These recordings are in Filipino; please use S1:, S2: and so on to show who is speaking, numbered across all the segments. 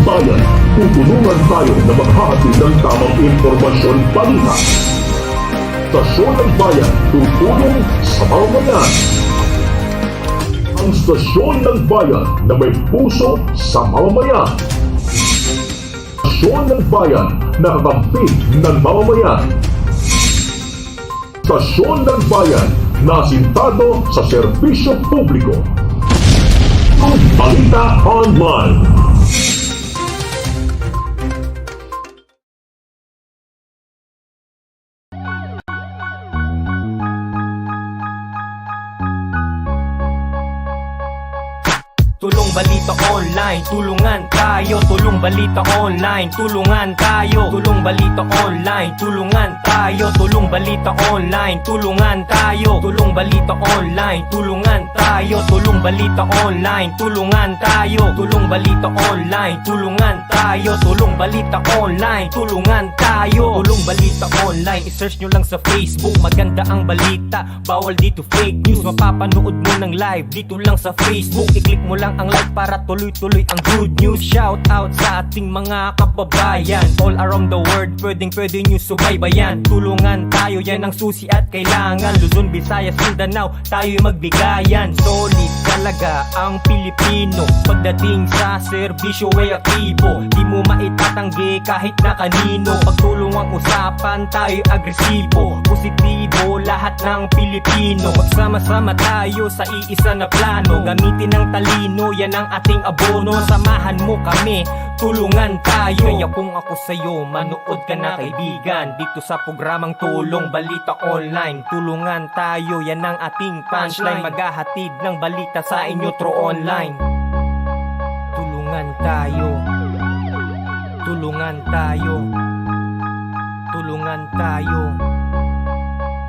S1: bayan, tutulungan tayo na maghahatid ng tamang impormasyon balita. Stasyon ng Bayan, tutulong sa mamamayan. Ang Stasyon ng Bayan na may puso sa mamamayan. Stasyon ng Bayan na kakampi ng mamamayan. Stasyon ng Bayan na asintado sa serbisyo publiko. Ang Balita Online.
S2: Tulong Balita Online, tulungan tayo. Tulong Balita Online, tulungan tayo. Tulong Balita Online, tulungan tayo. Tulong Balita Online, tulungan tayo. Tulong Balita Online, tulungan tayo. Tulong Balita Online, tulungan tayo. Tulong Balita Online, tulungan tayo. Tulong Balita Online, tulungan tayo. Tulong Balita Online, i-search nyo lang sa Facebook. Maganda ang balita, bawal dito fake news. Mapapanood mo ng live dito lang sa Facebook. I-click mo lang ang like para tuloy-tuloy ang good news. Shout out sa ating mga kababayan all around the world, pwede nyo subaybayan. Tulungan tayo, yan ang susi at kailangan. Luzon, Visayas, Mindanao, tayo'y magbigayan. Solid talaga ang Pilipino pagdating sa serbisyo ay aktibo. Di mo maitatanggi kahit na kanino. Pagtulong ang usapan, tayo'y agresibo. Positibo lahat ng Pilipino. Magsama-sama tayo sa iisa na plano. Gamitin ang talino, yan ang ating abono. Samahan mo kami, tulungan tayo. Kaya kung ako sa'yo, manood ka na kaibigan. Dito sa programang Tulong Balita Online, tulungan tayo, yan ang ating punchline. Maghahatid ng balita sa inyo through online. Tulungan tayo. Tulungan tayo. Tulungan tayo.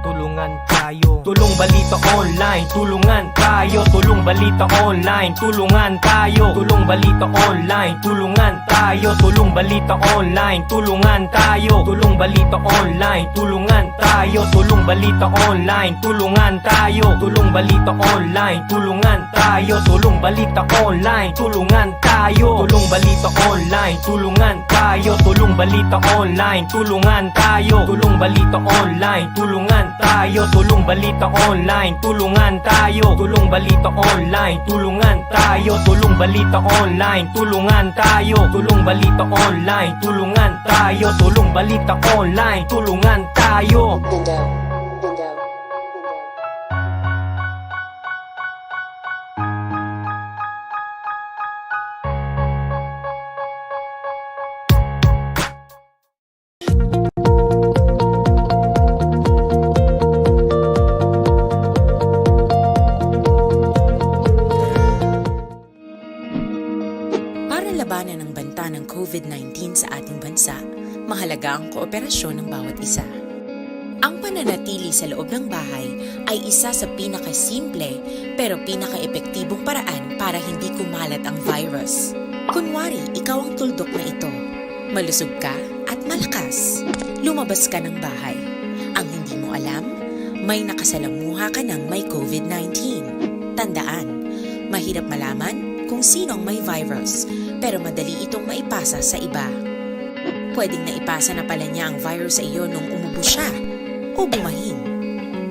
S2: Tulungan tayo. Tulong Balita Online, tulungan tayo. Tulong Balita Online, tulungan tayo. Tulong Balita Online, tulungan tayo. Tulong Balita Online, tulungan tayo. Tulong Balita Online, tulungan tayo. Tulong Balita Online, tulungan tayo. Tulong Balita Online, tulungan tayo. Tulong Balita Online, tulungan tayo. Tulong Balita Online, tulungan tayo. Tulong Balita Online, tulungan tayo. Tulong Balita Online, tulungan tayo. Tulong Balita Online, tulungan tayo. Tulong Balita Online, tulungan tayo. Tulong Balita Online, tulungan tayo. Tulong Balita Online, tulungan tayo. Tulong Balita Online, tulungan tayo.
S3: Para labanan ang banta ng COVID-19 sa ating bansa, mahalaga ang kooperasyon ng bawat isa. Ang pananatili sa loob ng bahay ay isa sa pinakasimple pero pinaka-epektibong paraan para hindi kumalat ang virus. Kunwari, ikaw ang tuldok na ito. Malusog ka at malakas. Lumabas ka ng bahay. Ang hindi mo alam, may nakasalamuha ka ng may COVID-19. Tandaan, mahirap malaman kung sino ang may virus, pero madali itong maipasa sa iba. Pwedeng naipasa na pala niya ang virus sa iyo nung umubo siya o bumahin.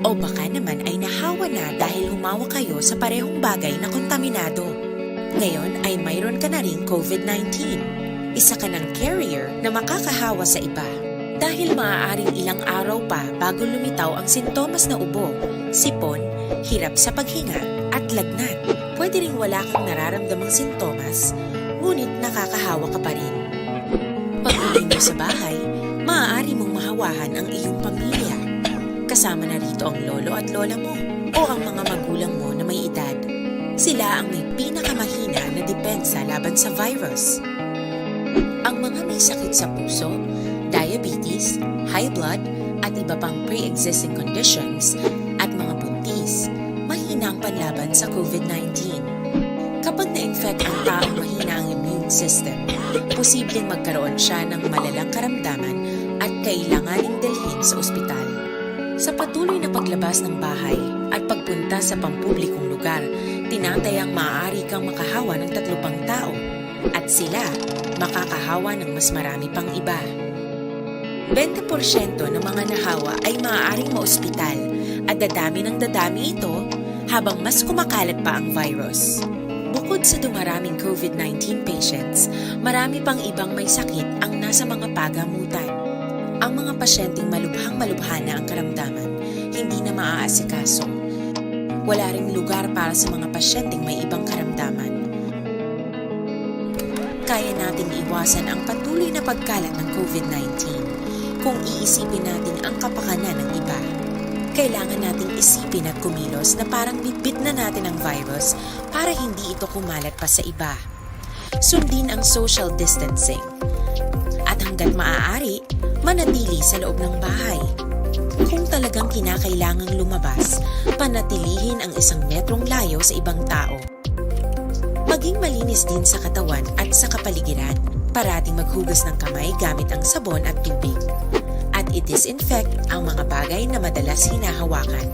S3: O baka naman ay nahawa na dahil humawa kayo sa parehong bagay na kontaminado. Ngayon ay mayroon ka na ring COVID-19. Isa ka ng carrier na makakahawa sa iba. Dahil maaaring ilang araw pa bago lumitaw ang sintomas na ubo, sipon, hirap sa paghinga at lagnat. Pwede ring wala kang nararamdamang sintomas, ngunit nakakahawa ka pa rin. Pag-uwi mo sa bahay, maaari mong mahawahan ang iyong pamilya. Kasama na rito ang lolo at lola mo o ang mga magulang mo na may edad. Sila ang may pinakamahina na depensa laban sa virus. Ang mga may sakit sa puso, diabetes, high blood, at iba pang pre-existing conditions at mga buntis, mahina ang panlaban sa COVID-19. Kapag na-infect ang taong mahina ang immune system, posibleng magkaroon siya ng malalang karamdaman at kailanganing dalhin sa ospital. Sa patuloy na paglabas ng bahay at pagpunta sa pampublikong lugar, tinatayang maaari kang makahawa ng 3 pang tao. At sila makakahawa ng mas marami pang iba. 20% ng mga nahawa ay maaaring maospital at dadami ng dadami ito habang mas kumakalat pa ang virus. Bukod sa dumaraming COVID-19 patients, marami pang ibang may sakit ang nasa mga pagamutan. Ang mga pasyenteng malubhang-malubha na ang karamdaman, hindi na maaasikaso. Wala ring lugar para sa mga pasyenteng may ibang karamdaman. Kaya nating iwasan ang patuloy na pagkalat ng COVID-19 kung iisipin natin ang kapakanan ng iba. Kailangan nating isipin at kumilos na parang bitbit na natin ang virus para hindi ito kumalat pa sa iba. Sundin ang social distancing. At hanggat maaari, manatili sa loob ng bahay. Kung talagang kinakailangang lumabas, panatilihin ang 1 metrong layo sa ibang tao. Maging malinis din sa katawan at sa kapaligiran. Parating maghugas ng kamay gamit ang sabon at tubig. At i-disinfect ang mga bagay na madalas hinahawakan.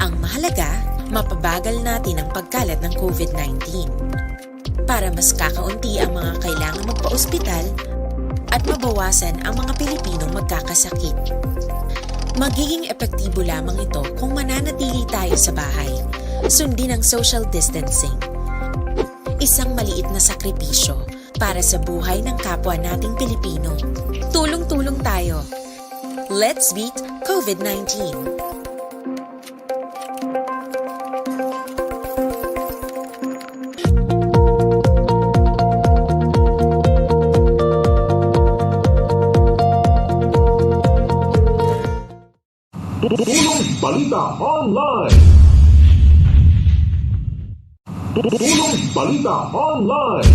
S3: Ang mahalaga, mapabagal natin ang pagkalat ng COVID-19 para mas kakaunti ang mga kailangang magpa-ospital at mabawasan ang mga Pilipinong magkakasakit. Magiging epektibo lamang ito kung mananatili tayo sa bahay. Sundin ang social distancing. Isang maliit na sakripisyo para sa buhay ng kapwa nating Pilipino. Tulong-tulong tayo. Let's beat COVID-19.
S1: Tulong Balita Online. Tulong Balita Online.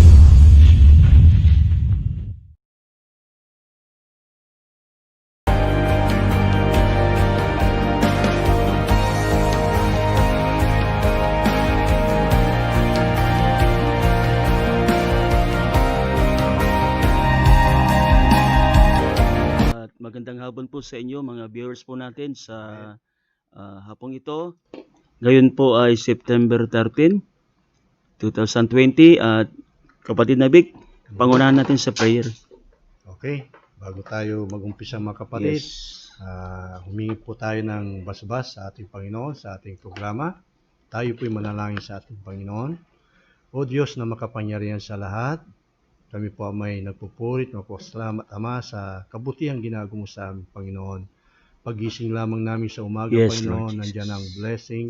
S4: Magandang hapon po sa inyo mga viewers po natin sa hapong ito. Ngayon po ay September 13, 2020 at kapatid na Vic, pangunahan natin sa prayer.
S5: Okay, bago tayo mag-umpisa mga kapatid,
S4: Yes.
S5: humingi po tayo ng basbas sa ating Panginoon, sa ating programa. Tayo po'y manalangin sa ating Panginoon. O Diyos na makapangyarihan sa lahat, kami po ay nagpupurit, magpasalamat Ama sa kabutihang ginagawa mo sa aming Panginoon. Pagising lamang namin sa umaga,
S4: Yes,
S5: Panginoon,
S4: Lord Jesus.
S5: nandyan ang blessing.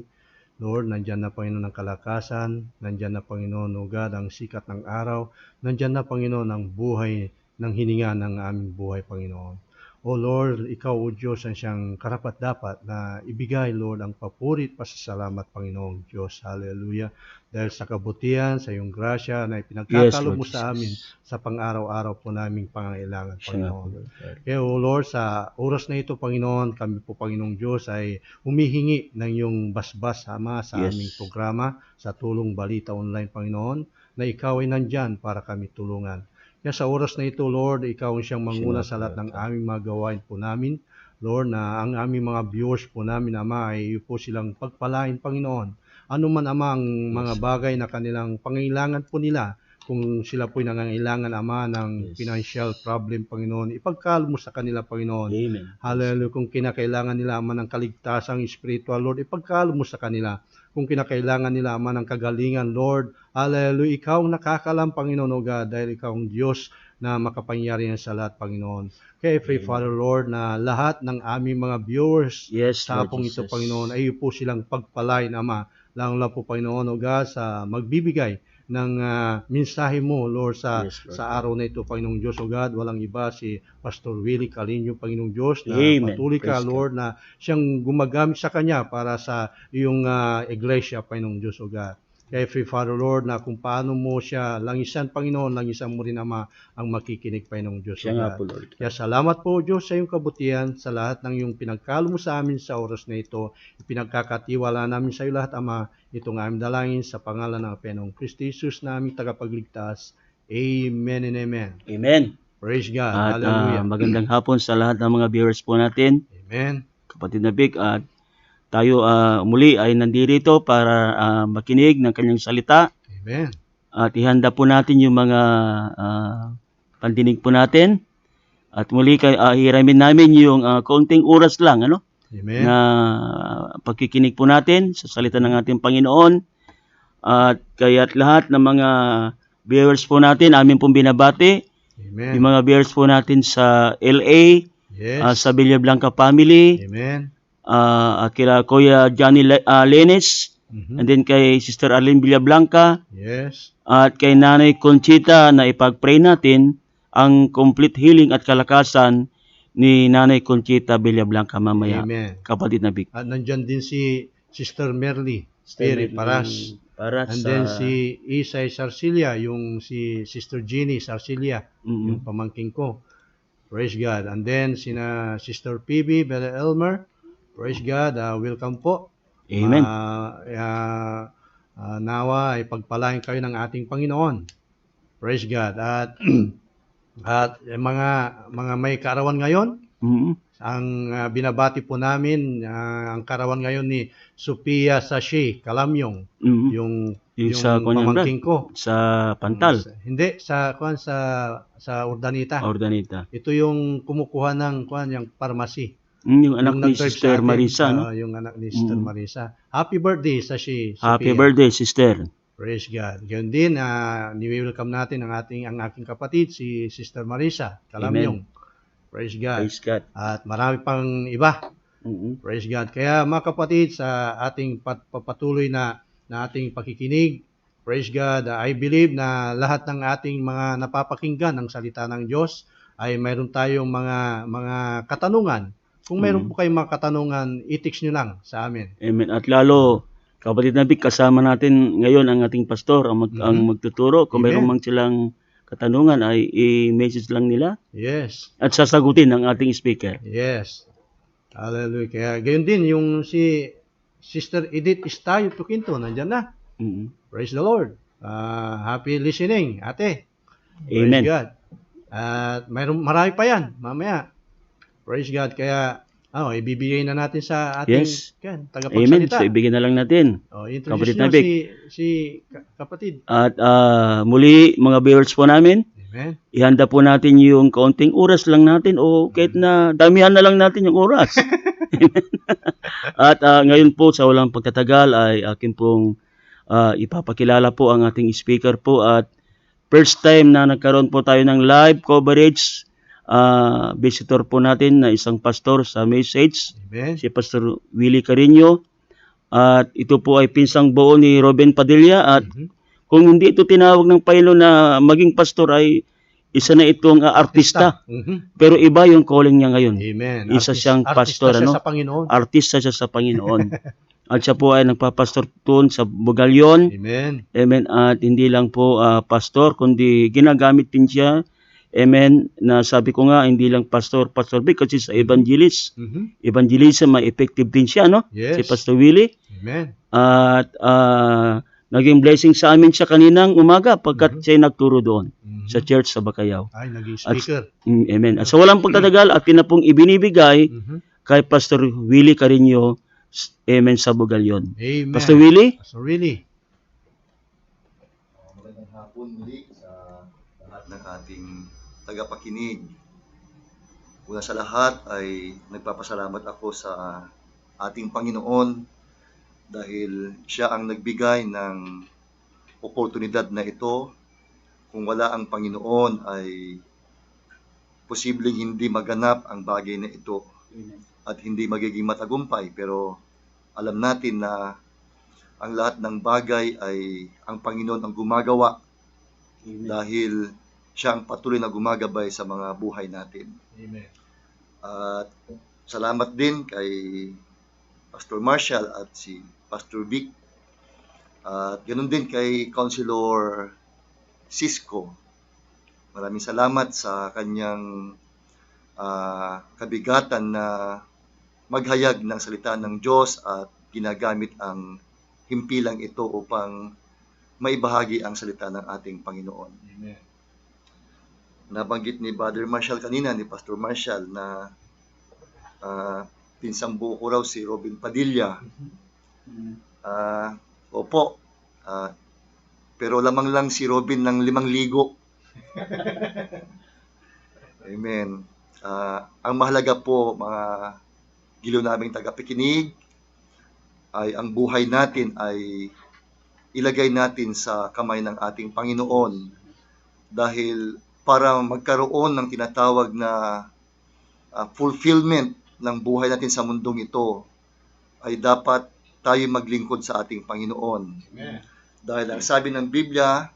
S5: Lord, nandyan na Panginoon ang kalakasan, nandyan na Panginoon, O God, ang sikat ng araw, nandyan na Panginoon ang buhay ng hininga ng aming buhay, Panginoon. O Lord, Ikaw, O Diyos, ang siyang karapat-dapat na ibigay, Lord, ang papurit, pasasalamat, Panginoong Diyos. Hallelujah. Dahil sa kabutihan, sa iyong grasya na ipinagkakalob
S4: Lord
S5: mo sa
S4: Jesus.
S5: amin sa pang-araw-araw po naming pangangailangan,
S4: Siya nga po,
S5: Panginoon.
S4: Lord.
S5: Kaya, O Lord, sa oras na ito, Panginoon, kami po, Panginoong Diyos, ay humihingi ng iyong basbas, Ama, sa
S4: Yes.
S5: aming programa, sa Tulong Balita Online, Panginoon, na ikaw ay nandyan para kami tulungan. Kaya sa oras na ito, Lord, ikaw ang siyang manguna sa lahat ng aming mga gawain po namin. Lord, na ang aming mga viewers po namin, Ama, ay iyo po silang pagpalain, Panginoon. Ano man, Ama, ang mga bagay na kanilang pangailangan po nila, kung sila po'y nangangailangan, Ama, ng
S4: Yes.
S5: financial problem, Panginoon, ipagkaloob mo sa kanila, Panginoon.
S4: Amen.
S5: Hallelujah. Kung kinakailangan nila, Ama, ng kaligtasang spiritual, Lord, ipagkaloob mo sa kanila. Kung kinakailangan nila, Ama, ng kagalingan, Lord, hallelujah, ikaw ang nakakalam, Panginoon, O God, dahil ikaw ang Diyos na makapangyarihan sa lahat, Panginoon. Kaya pray, Father, Lord, na lahat ng aming mga viewers
S4: Yes,
S5: sa
S4: Lord
S5: hapong ito,
S4: Jesus.
S5: Panginoon, ay iyo po silang pagpalain, Ama, lalo po, Panginoon, O God, sa magbibigay ng mensahe mo, Lord,
S4: Yes, Lord.
S5: sa araw na ito, Panginoong Diyos, O God. Walang iba, si Pastor Willie Calinyo, Panginoong Diyos, na
S4: Amen.
S5: patuloy ka,
S4: Praise God.
S5: Lord, na siyang gumagamit sa Kanya para sa iyong iglesia, Panginoong Diyos, O God. Kaya pray, Father, Lord, na kung paano mo siya langisan, Panginoon, langisan mo rin, Ama, ang makikinig, Panginoong Diyos, O
S4: Siya nga
S5: God.
S4: po, Lord.
S5: Kaya salamat po, Diyos, sa iyong kabutihan, sa lahat ng iyong pinagkalo mo sa amin sa oras na ito. Ipinagkakatiwala namin sa iyo lahat, Ama. Itong aming dalangin sa pangalan ng Panginoong Kristo Jesus na aming tagapagligtas. Amen and amen.
S4: Amen.
S5: Praise God.
S4: At
S5: Hallelujah.
S4: magandang hapon sa lahat ng mga viewers po natin.
S5: Amen.
S4: Kapatid na Vic, at tayo muli ay nandito para makinig ng kanyang salita.
S5: Amen.
S4: At ihanda po natin yung mga pandinig po natin. At muli hiramin namin yung kaunting oras lang
S5: Amen.
S4: na pagkikinig po natin sa salita ng ating Panginoon. At kaya't lahat ng mga viewers po natin, amin pong binabati.
S5: Amen.
S4: Yung mga viewers po natin sa LA,
S5: Yes.
S4: sa Villablanca family,
S5: Amen.
S4: kila Kuya Johnny Lenes,
S5: Mhm.
S4: and then kay Sister Arlene Villablanca,
S5: Yes.
S4: at kay Nanay Conchita na ipag-pray natin ang complete healing at kalakasan ni Nanay Conchita Villablanca mamaya.
S5: Amen.
S4: Kapatid na Vic.
S5: At nandyan din si Sister Merly Piri Paras. And then si Isay Sarcilia, yung si Sister Jeannie Sarcilia, yung pamangking ko. Praise God. And then sina Sister PB Bella Elmer. Praise God. Welcome po.
S4: Amen.
S5: Nawa ay pagpalain kayo ng ating Panginoon. Praise God. At at mga may kaarawan ngayon,
S4: Mhm.
S5: ang binabati po namin ang kaarawan ngayon ni Sophia Sashi Kalamyong,
S4: Mhm.
S5: yung
S4: Sa kanyang
S5: pamangking ko.
S4: sa Pantal,
S5: Hindi sa Urdanita.
S4: Ordanita.
S5: Ito yung kumukuha ng yung pharmacy.
S4: Yung anak ni
S5: nag-drive
S4: Sister
S5: sa atin,
S4: Marisa, no?
S5: yung anak ni Sister Marisa. Happy birthday sa
S4: Happy
S5: Sophia.
S4: birthday, Sister.
S5: Praise God. Ganyan din, ni-welcome natin ang aking kapatid, si Sister Marisa Kalamyong. Praise God.
S4: Praise God.
S5: At marami pang iba.
S4: Mhm.
S5: Praise God. Kaya mga kapatid, sa ating patuloy na ating pakikinig, praise God, I believe na lahat ng ating mga napapakinggan ng salita ng Diyos ay mayroon tayong mga katanungan. Kung mayroon po kayong mga katanungan, i-text nyo lang sa amin.
S4: Amen. At lalo, kapatid na Vic, kasama natin ngayon ang ating pastor, ang magtuturo. Kung
S5: Amen.
S4: mayroon mang silang katanungan, ay i-message lang nila
S5: Yes.
S4: at sasagutin ng ating speaker.
S5: Yes. Hallelujah. Kaya gayon din, yung si Sister Edith Estayo Tuquinto, nandyan na.
S4: Mhm.
S5: Praise the Lord. Happy listening, ate. Praise
S4: Amen.
S5: God. At marami pa yan, mamaya. Praise God. Kaya, ibibigay na natin sa ating
S4: Yes. Amen.
S5: tagapagsalita.
S4: So, ibigin na lang natin.
S5: Introduce
S4: Kapatid
S5: nyo
S4: na Vic.
S5: si kapatid.
S4: At muli, mga viewers po namin,
S5: Amen.
S4: ihanda po natin yung kaunting oras lang natin o kahit na damihan na lang natin yung oras. At ngayon po, sa walang pagtatagal, ay akin pong ipapakilala po ang ating speaker po at first time na nagkaroon po tayo ng live coverage, visitor po natin na isang pastor sa message,
S5: Amen.
S4: si Pastor Willie Carino. At ito po ay pinsang buo ni Robin Padilla at kung hindi ito tinawag ng Panginoon na maging pastor ay isa na itong artista.
S5: Mhm.
S4: Pero iba yung calling niya ngayon.
S5: Amen.
S4: Isa siyang pastor,
S5: artista siya
S4: ano?
S5: sa Panginoon.
S4: Artista siya sa Panginoon. At siya po ay nagpapastor doon sa Bugalyon.
S5: Amen.
S4: Amen. At hindi lang po pastor, kundi ginagamit din siya. Amen. Na sabi ko nga, hindi lang pastor Vic, kasi sa evangelist.
S5: Mhm.
S4: Evangelism, may effective din siya, no?
S5: Yes.
S4: Si Pastor Willie.
S5: Amen.
S4: At naging blessing sa amin siya kaninang umaga pagkat siya nagturo doon
S5: Mhm.
S4: sa church sa Bacayao.
S5: Ay, naging speaker.
S4: Amen. At sa walang pagtatagal, atin na pong ibinibigay
S5: Mhm.
S4: kay Pastor Willie Carino, amen, sa Bugalyon.
S5: Amen.
S4: Pastor Willie?
S5: Pastor Willie.
S6: Magandang hapon muli sa lahat ng ating tagapakinig. Una sa lahat ay nagpapasalamat ako sa ating Panginoon dahil siya ang nagbigay ng oportunidad na ito. Kung wala ang Panginoon ay posibleng hindi maganap ang bagay na ito at hindi magiging matagumpay. Pero alam natin na ang lahat ng bagay ay ang Panginoon ang gumagawa dahil siya ang patuloy na gumagabay sa mga buhay natin.
S5: Amen.
S6: At salamat din kay Pastor Marshall at si Pastor Vic. At ganoon din kay Councilor Cisco. Maraming salamat sa kanyang kabigatan na maghayag ng salita ng Diyos at ginagamit ang himpilang ito upang maibahagi ang salita ng ating Panginoon.
S5: Amen.
S6: Nabanggit ni Brother Marshall kanina, ni Pastor Marshall, na pinsang buo ko raw si Robin Padilla. Opo, pero lamang lang si Robin ng 5,000. Amen. Ang mahalaga po, mga giliw naming tagapakinig, ay ang buhay natin ay ilagay natin sa kamay ng ating Panginoon, dahil para magkaroon ng tinatawag na fulfillment ng buhay natin sa mundong ito, ay dapat tayo maglingkod sa ating Panginoon.
S5: Amen.
S6: Dahil ang sabi ng Biblia,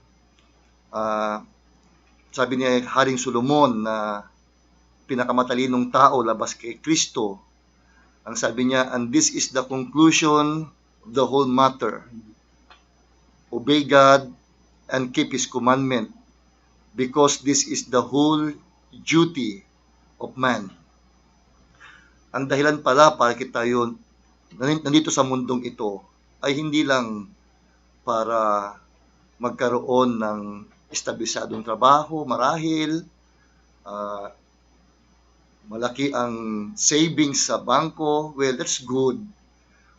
S6: sabi ni Haring Solomon na pinakamatalinong tao labas kay Kristo, ang sabi niya, and this is the conclusion of the whole matter. Obey God and keep His commandment, because this is the whole duty of man. Ang dahilan pala para tayo nandito sa mundong ito ay hindi lang para magkaroon ng establisadong trabaho, marahil, malaki ang savings sa bangko. Well, that's good.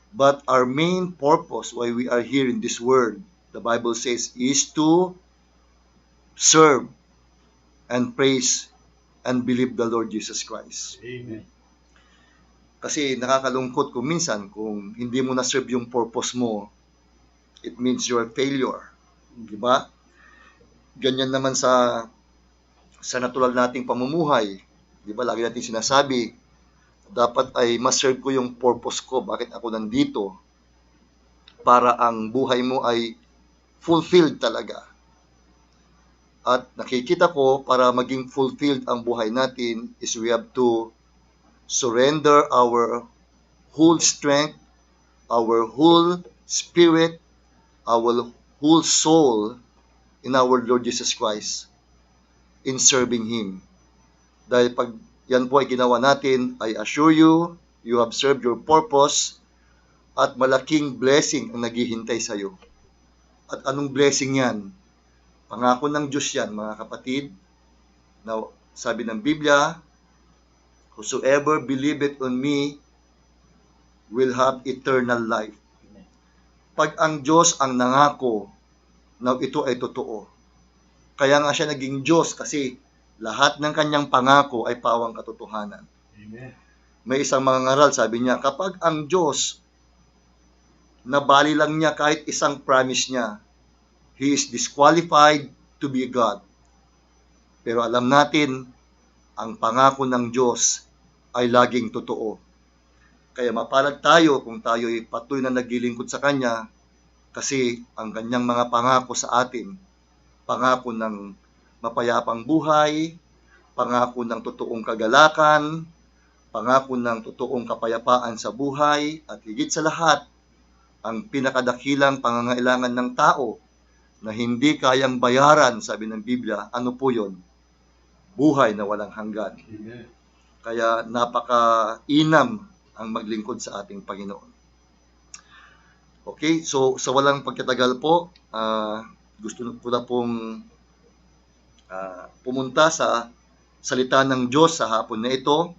S6: But our main purpose why we are here in this world, the Bible says, is to serve and praise and believe the Lord Jesus Christ.
S5: Amen.
S6: Kasi nakakalungkot kung minsan, kung hindi mo na-serve yung purpose mo, it means you're a failure. Diba? Ganyan naman sa natural nating pamumuhay. Diba? Lagi natin sinasabi, dapat ay ma-serve ko yung purpose ko. Bakit ako nandito? Para ang buhay mo ay fulfilled talaga. At nakikita ko, para maging fulfilled ang buhay natin, is we have to surrender our whole strength, our whole spirit, our whole soul in our Lord Jesus Christ in serving Him. Dahil pag yan po ay ginawa natin, I assure you, you have served your purpose at malaking blessing ang naghihintay sa iyo. At anong blessing yan? Pangako ng Diyos yan, mga kapatid. Now, sabi ng Biblia, whosoever believeth on me will have eternal life. Pag ang Diyos ang nangako, na ito ay totoo. Kaya nga siya naging Diyos, kasi lahat ng kanyang pangako ay pawang katotohanan.
S5: Amen.
S6: May isang mga ngaral, sabi niya, kapag ang Diyos, nabali lang niya kahit isang promise niya, He is disqualified to be God. Pero alam natin, ang pangako ng Diyos ay laging totoo. Kaya mapalad tayo kung tayo ay patuloy na naglilingkod sa Kanya, kasi ang Kanyang mga pangako sa atin, pangako ng mapayapang buhay, pangako ng totoong kagalakan, pangako ng totoong kapayapaan sa buhay, at higit sa lahat, ang pinakadakilang pangangailangan ng tao na hindi kayang bayaran, sabi ng Biblia, ano po yun? Buhay na walang hanggan.
S5: Amen.
S6: Kaya napaka-inam ang maglingkod sa ating Panginoon. Okay, so sa walang pagkatagal po, gusto ko na pong pumunta sa salita ng Diyos sa hapon na ito.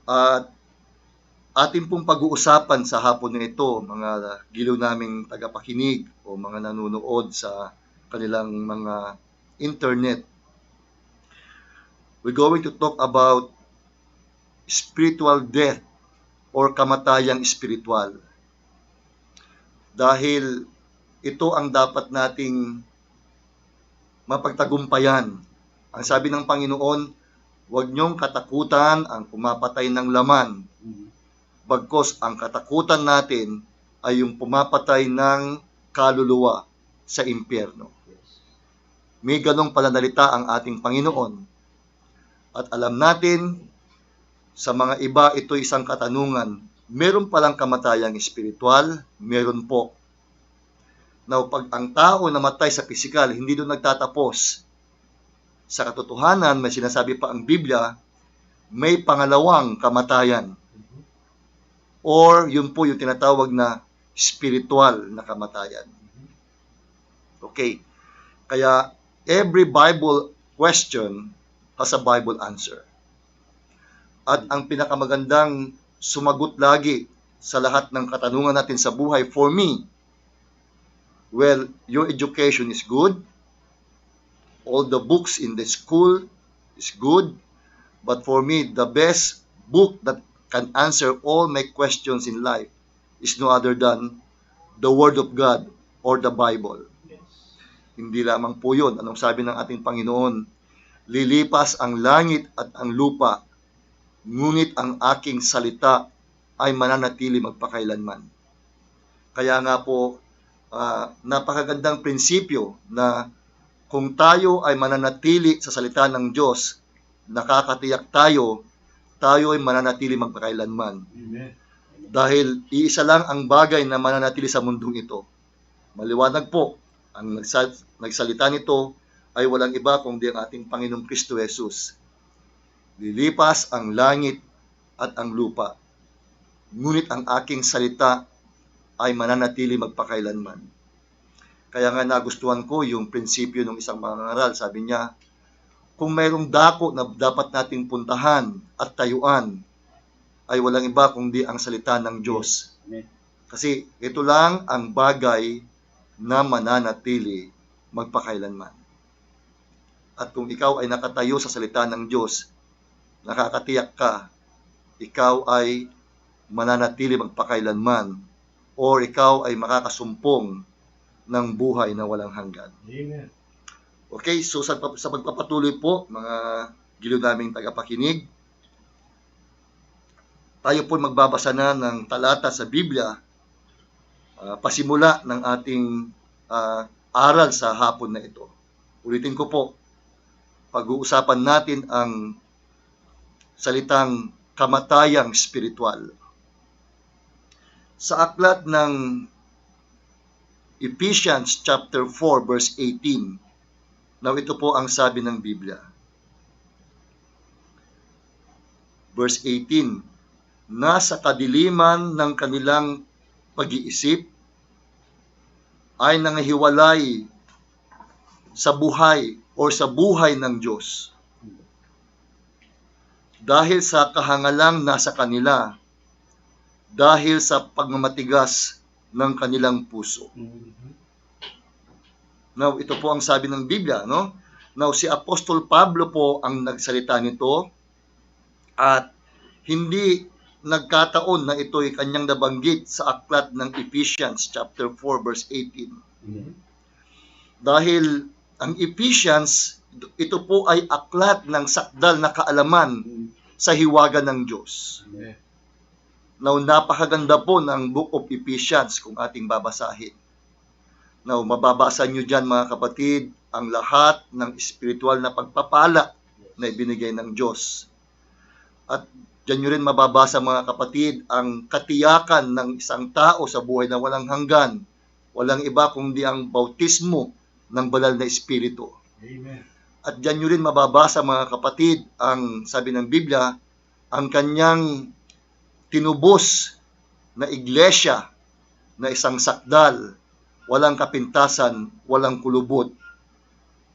S6: At ating pong pag-uusapan sa hapon na ito, mga giliw naming tagapakinig o mga nanonood sa kanilang mga internet. We're going to talk about spiritual death or kamatayang spiritual. Dahil ito ang dapat nating mapagtagumpayan. Ang sabi ng Panginoon, huwag niyong katakutan ang pumapatay ng laman. Bagkos ang katakutan natin ay yung pumapatay ng kaluluwa sa impyerno. May ganong pananalita ang ating Panginoon. At alam natin, sa mga iba ito isang katanungan, meron palang kamatayang espiritual? Meron po. Now, pag ang tao namatay sa pisikal, hindi doon nagtatapos. Sa katotohanan, may sinasabi pa ang Biblia, may pangalawang kamatayan. Or yun po yung tinatawag na spiritual na kamatayan. Okay. Kaya every Bible question has a Bible answer. At ang pinakamagandang sumagot lagi sa lahat ng katanungan natin sa buhay, for me, Well, your education is good. All the books in the school is good. But for me, the best book that can answer all my questions in life is no other than the Word of God or the Bible. Hindi lamang po yun. Anong sabi ng ating Panginoon? Lilipas ang langit at ang lupa, ngunit ang aking salita ay mananatili magpakailanman. Kaya nga po, napakagandang prinsipyo na kung tayo ay mananatili sa salita ng Diyos, nakakatiyak tayo ay mananatili magpakailanman.
S5: Amen.
S6: Dahil iisa lang ang bagay na mananatili sa mundong ito. Maliwanag po, ang nagsalita nito ay walang iba kundi ang ating Panginoong Kristo Jesus. Lilipas ang langit at ang lupa, ngunit ang aking salita ay mananatili magpakailanman. Kaya nga nagustuhan ko yung prinsipyo ng isang mangangaral. Sabi niya, kung mayroong dako na dapat nating puntahan at tayuan, ay walang iba kundi ang salita ng Diyos. Kasi ito lang ang bagay na mananatili magpakailanman. At kung ikaw ay nakatayo sa salita ng Diyos, nakakatiyak ka, ikaw ay mananatili magpakailanman or ikaw ay makakasumpong ng buhay na walang hanggan.
S5: Amen.
S6: Okay, so sa pagpapatuloy po, mga giliw naming tagapakinig, tayo po magbabasa na ng talata sa Biblia, pasimula ng ating aral sa hapon na ito. Ulitin ko po, pag-uusapan natin ang salitang kamatayang spiritual. Sa aklat ng Ephesians chapter 4 verse 18, now ito po ang sabi ng Biblia. Verse 18, nasa kadiliman ng kanilang pag-iisip ay nangahiwalay sa buhay o sa buhay ng Diyos. Dahil sa kahangalang nasa kanila, dahil sa pagmamatigas ng kanilang puso. Now, ito po ang sabi ng Biblia, no? Now, si Apostol Pablo po ang nagsalita nito at hindi nagkataon na ito'y kanyang nabanggit sa aklat ng Ephesians chapter 4 verse 18. Dahil ang Ephesians, ito po ay aklat ng sakdal na kaalaman sa hiwaga ng Diyos.
S5: Amen.
S6: Now, napakaganda po ng Book of Ephesians kung ating babasahin. Now, mababasa nyo dyan mga kapatid, ang lahat ng spiritual na pagpapala na ibinigay ng Diyos. At dyan nyo rin mababasa mga kapatid, ang katiyakan ng isang tao sa buhay na walang hanggan. Walang iba kundi ang bautismo ng banal na Espiritu.
S5: Amen.
S6: At dyan nyo rin mababasa mga kapatid, ang sabi ng Biblia, ang kanyang tinubos na iglesia na isang sakdal, walang kapintasan, walang kulubot,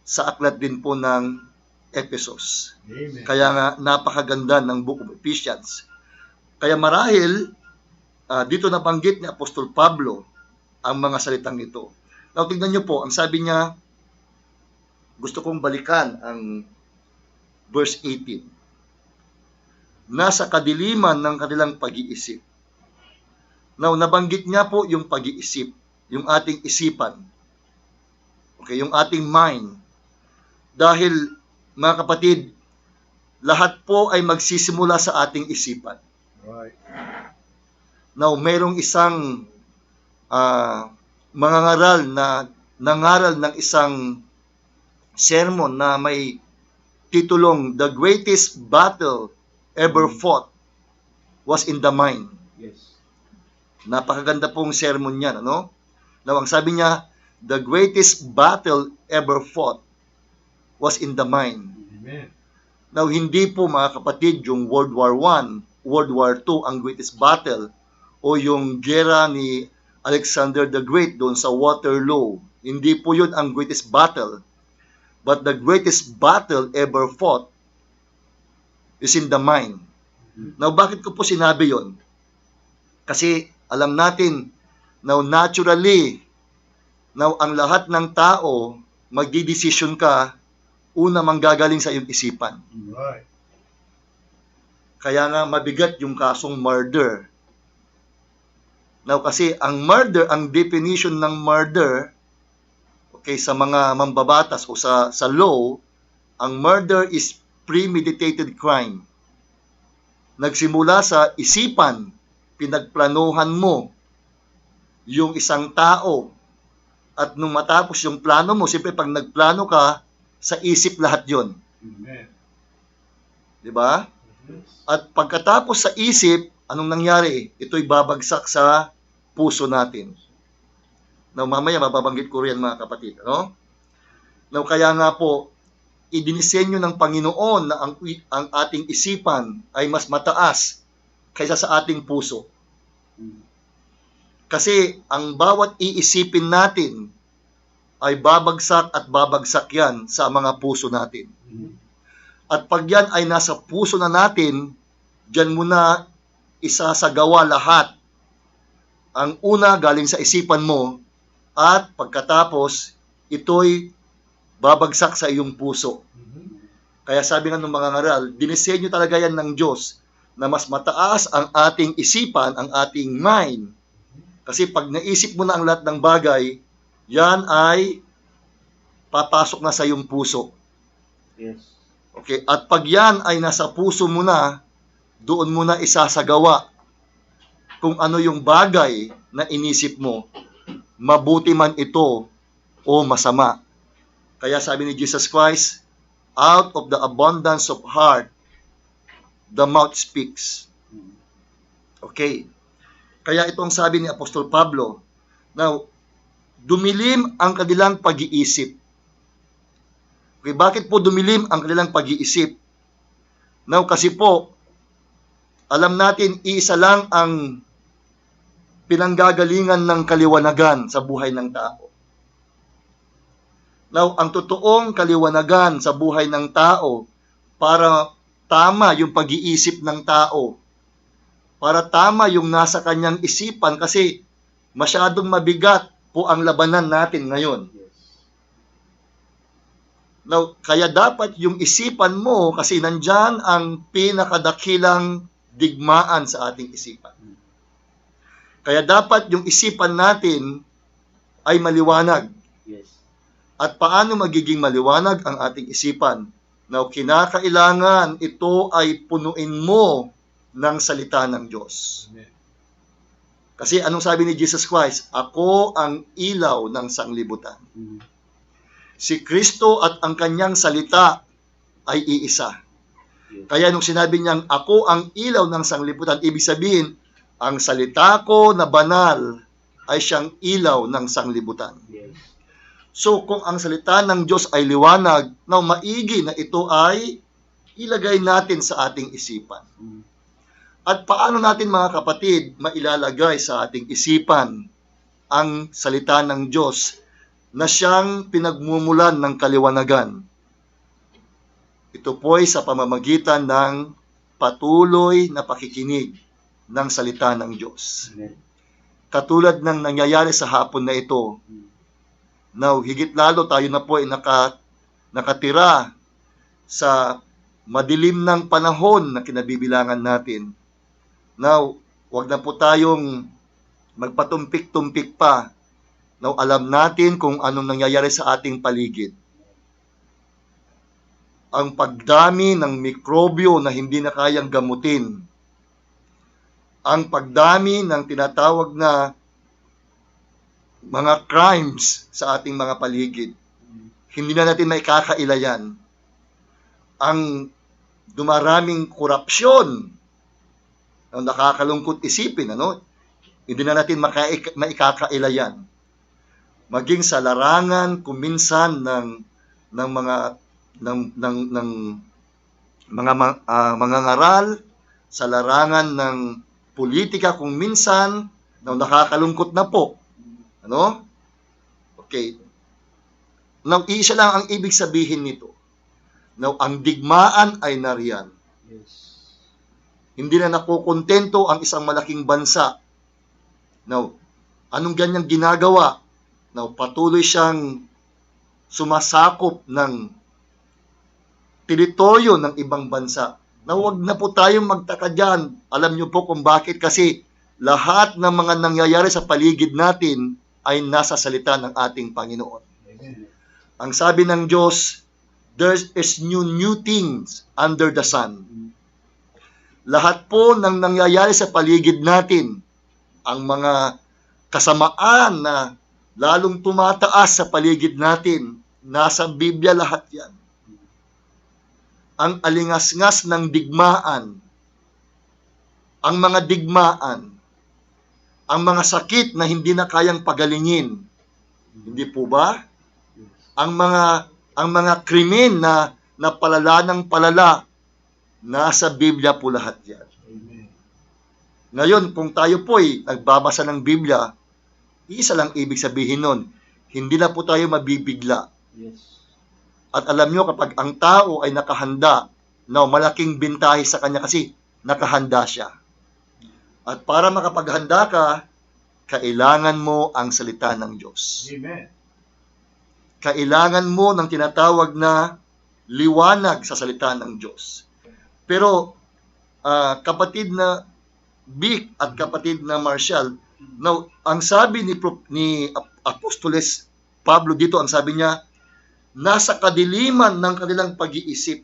S6: sa aklat din po ng Ephesus.
S5: Amen.
S6: Kaya nga napakaganda ng Book of Ephesians. Kaya marahil, dito nabanggit ni Apostol Pablo ang mga salitang ito. Now, tingnan nyo po, ang sabi niya, gusto kong balikan ang verse 18. Nasa kadiliman ng kanilang pag-iisip. Now, nabanggit niya po yung pag-iisip, yung ating isipan. Okay, yung ating mind. Dahil, mga kapatid, lahat po ay magsisimula sa ating isipan.
S5: Right.
S6: Now, merong isang mangangaral na nangaral ng isang sermon na may titulong The Greatest Battle Ever Fought Was in the Mind.
S5: Yes.
S6: Napakaganda pong sermon niyan, ano? Now, ang sabi niya, the greatest battle ever fought was in the mind.
S5: Amen.
S6: Now, hindi po mga kapatid yung World War I, World War II ang greatest battle o yung gera ni Alexander the Great doon sa Waterloo. Hindi po yun ang greatest battle. But the greatest battle ever fought is in the mind. Now, bakit ko po sinabi yon? Kasi alam natin, now naturally, Now, ang lahat ng tao, magdidesisyon ka, una manggagaling sa iyong isipan.
S5: Right.
S6: Kaya nga mabigat yung kasong murder. Now, kasi ang murder, ang definition ng murder, okay, sa mga mambabatas o sa law, ang murder is premeditated crime. Nagsimula sa isipan, pinagplanuhan mo yung isang tao, at nung matapos yung plano mo, siyempre pag nagplano ka, sa isip lahat yon.
S5: Amen.
S6: Di ba? At pagkatapos sa isip, anong nangyari? Ito'y babagsak sa puso natin. Now, mamaya mababanggit ko rin mga kapatid. Ano? Now, kaya nga po, idinisenyo ng Panginoon na ang ating isipan ay mas mataas kaysa sa ating puso. Kasi ang bawat iisipin natin ay babagsak at babagsak yan sa mga puso natin. At pag yan ay nasa puso na natin, dyan muna isasagawa lahat. Ang una galing sa isipan mo, at pagkatapos, ito'y babagsak sa iyong puso. Kaya sabi nga ng mga ngaral, dinisenyo talaga yan ng Diyos na mas mataas ang ating isipan, ang ating mind. Kasi pag naisip mo na ang lahat ng bagay, yan ay papasok na sa iyong puso.
S4: Yes.
S6: Okay, at pag yan ay nasa puso mo na, doon mo na isasagawa kung ano yung bagay na inisip mo, mabuti man ito o masama. Kaya sabi ni Jesus Christ, out of the abundance of heart, the mouth speaks. Okay. Kaya itong sabi ni Apostol Pablo, now, dumilim ang kanilang pag-iisip. Okay, bakit po dumilim ang kanilang pag-iisip? Now, kasi po, alam natin, isa lang ang pinanggagalingan ng kaliwanagan sa buhay ng tao. Now, ang totoong kaliwanagan sa buhay ng tao, para tama yung pag-iisip ng tao, para tama yung nasa kanyang isipan, kasi masyadong mabigat po ang labanan natin ngayon. Now, kaya dapat yung isipan mo, kasi nandyan ang pinakadakilang digmaan sa ating isipan. Kaya dapat yung isipan natin ay maliwanag.
S4: Yes.
S6: At paano magiging maliwanag ang ating isipan? Now, kinakailangan ito ay punuin mo ng salita ng Diyos. Kasi anong sabi ni Jesus Christ? Ako ang ilaw ng sanglibutan. Si Kristo at ang kanyang salita ay iisa. Kaya nung sinabi niyang ako ang ilaw ng sanglibutan, ibig sabihin, ang salita ko na banal ay siyang ilaw ng sanglibutan. So kung ang salita ng Diyos ay liwanag, na maigi na ito ay ilagay natin sa ating isipan. At paano natin mga kapatid mailalagay sa ating isipan ang salita ng Diyos na siyang pinagmumulan ng kaliwanagan? Ito po ay sa pamamagitan ng patuloy na pakikinig ng salita ng Diyos. Katulad ng nangyayari sa hapon na ito, now higit lalo tayo na po ay nakatira sa madilim ng panahon na kinabibilangan natin. Now, wag na po tayong magpatumpik-tumpik pa. Now, alam natin kung anong nangyayari sa ating paligid. Ang pagdami ng mikrobyo na hindi na kayang gamutin. Ang pagdami ng tinatawag na mga crimes sa ating mga paligid. Hindi na natin maikakaila yan. Ang dumaraming korupsyon, ang nakakalungkot isipin, ano? Hindi na natin maikakaila yan. Maging sa larangan kuminsan ng mga ngaral, sa larangan ng politika kung minsan nakakalungkot na po. Ano? Okay. Now, isa lang ang ibig sabihin nito. Now, ang digmaan ay nariyan. Hindi na nakukontento ang isang malaking bansa. Now, anong ganyang ginagawa? na patuloy siyang sumasakop ng teritoryo ng ibang bansa. Na huwag na po tayong magtaka dyan. Alam niyo po kung bakit. Kasi lahat ng mga nangyayari sa paligid natin ay nasa salita ng ating Panginoon. Ang sabi ng Diyos, there is new things under the sun. Lahat po ng nangyayari sa paligid natin, ang mga kasamaan na lalong tumataas sa paligid natin, nasa Biblia lahat yan. Ang alingasngas ng digmaan, ang mga digmaan, ang mga sakit na hindi na kayang pagalingin. Hindi po ba? Ang mga krimen na palala ng palala, nasa Biblia po lahat yan. Ngayon, kung tayo po ay nagbabasa ng Biblia, isa lang ibig sabihin nun, hindi na po tayo mabibigla. At alam nyo, kapag ang tao ay nakahanda, malaking bintahe sa kanya kasi nakahanda siya. At para makapaghanda ka, kailangan mo ang salita ng Diyos.
S5: Amen.
S6: Kailangan mo ng tinatawag na liwanag sa salita ng Diyos. Pero, kapatid na Vic at kapatid na Marshall, now, ang sabi ni Apostoles Pablo dito, ang sabi niya, nasa kadiliman ng kanilang pag-iisip.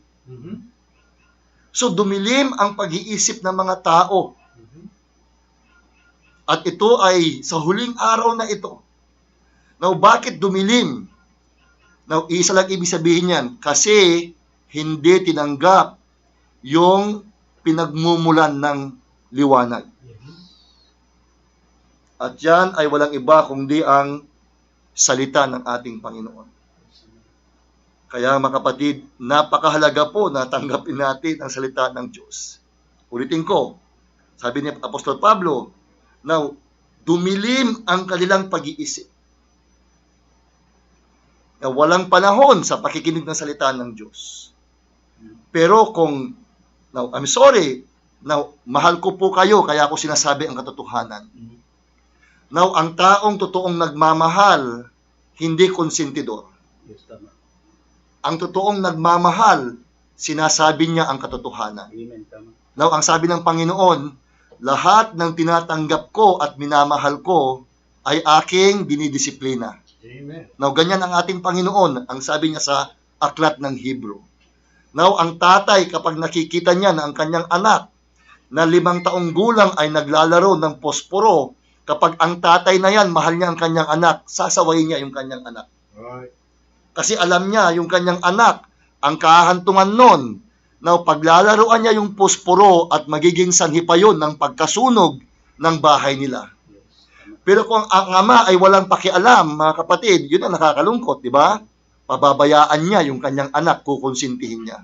S6: So, dumilim ang pag-iisip ng mga tao. At ito ay sa huling araw na ito. Now, bakit dumilim? Now, isa lang ibig sabihin yan, kasi hindi tinanggap yung pinagmumulan ng liwanag. At yan ay walang iba kundi ang salita ng ating Panginoon. Kaya mga kapatid, napakahalaga po na tanggapin natin ang salita ng Diyos. Ulitin ko, sabi ni Apostol Pablo, now, dumilim ang kanilang pag-iisip. Na walang panahon sa pakikinig ng salita ng Diyos. Pero kung, now, I'm sorry, now, mahal ko po kayo, kaya ako sinasabi ang katotohanan. Now, ang taong totoong nagmamahal, hindi konsentidor.
S4: Yes, tama.
S6: Ang totoong nagmamahal, sinasabi niya ang katotohanan.
S4: Amen, tama.
S6: Now, ang sabi ng Panginoon, lahat ng tinatanggap ko at minamahal ko ay aking dinidisiplina.
S5: Amen.
S6: Now, ganyan ang ating Panginoon, ang sabi niya sa aklat ng Hebrew. Now, ang tatay, kapag nakikita niya na ang kanyang anak na 5 taong gulang ay naglalaro ng posporo, kapag ang tatay na yan, mahal niya ang kanyang anak, sasawayin niya yung kanyang anak.
S5: Right.
S6: Kasi alam niya, yung kanyang anak, ang kahantungan nun, na paglalaroan niya yung posporo at magiging sanhi pa yun ng pagkasunog ng bahay nila. Pero kung ang ama ay walang pakialam, mga kapatid, yun ang nakakalungkot, di ba? Pababayaan niya yung kanyang anak, kukonsintihin niya.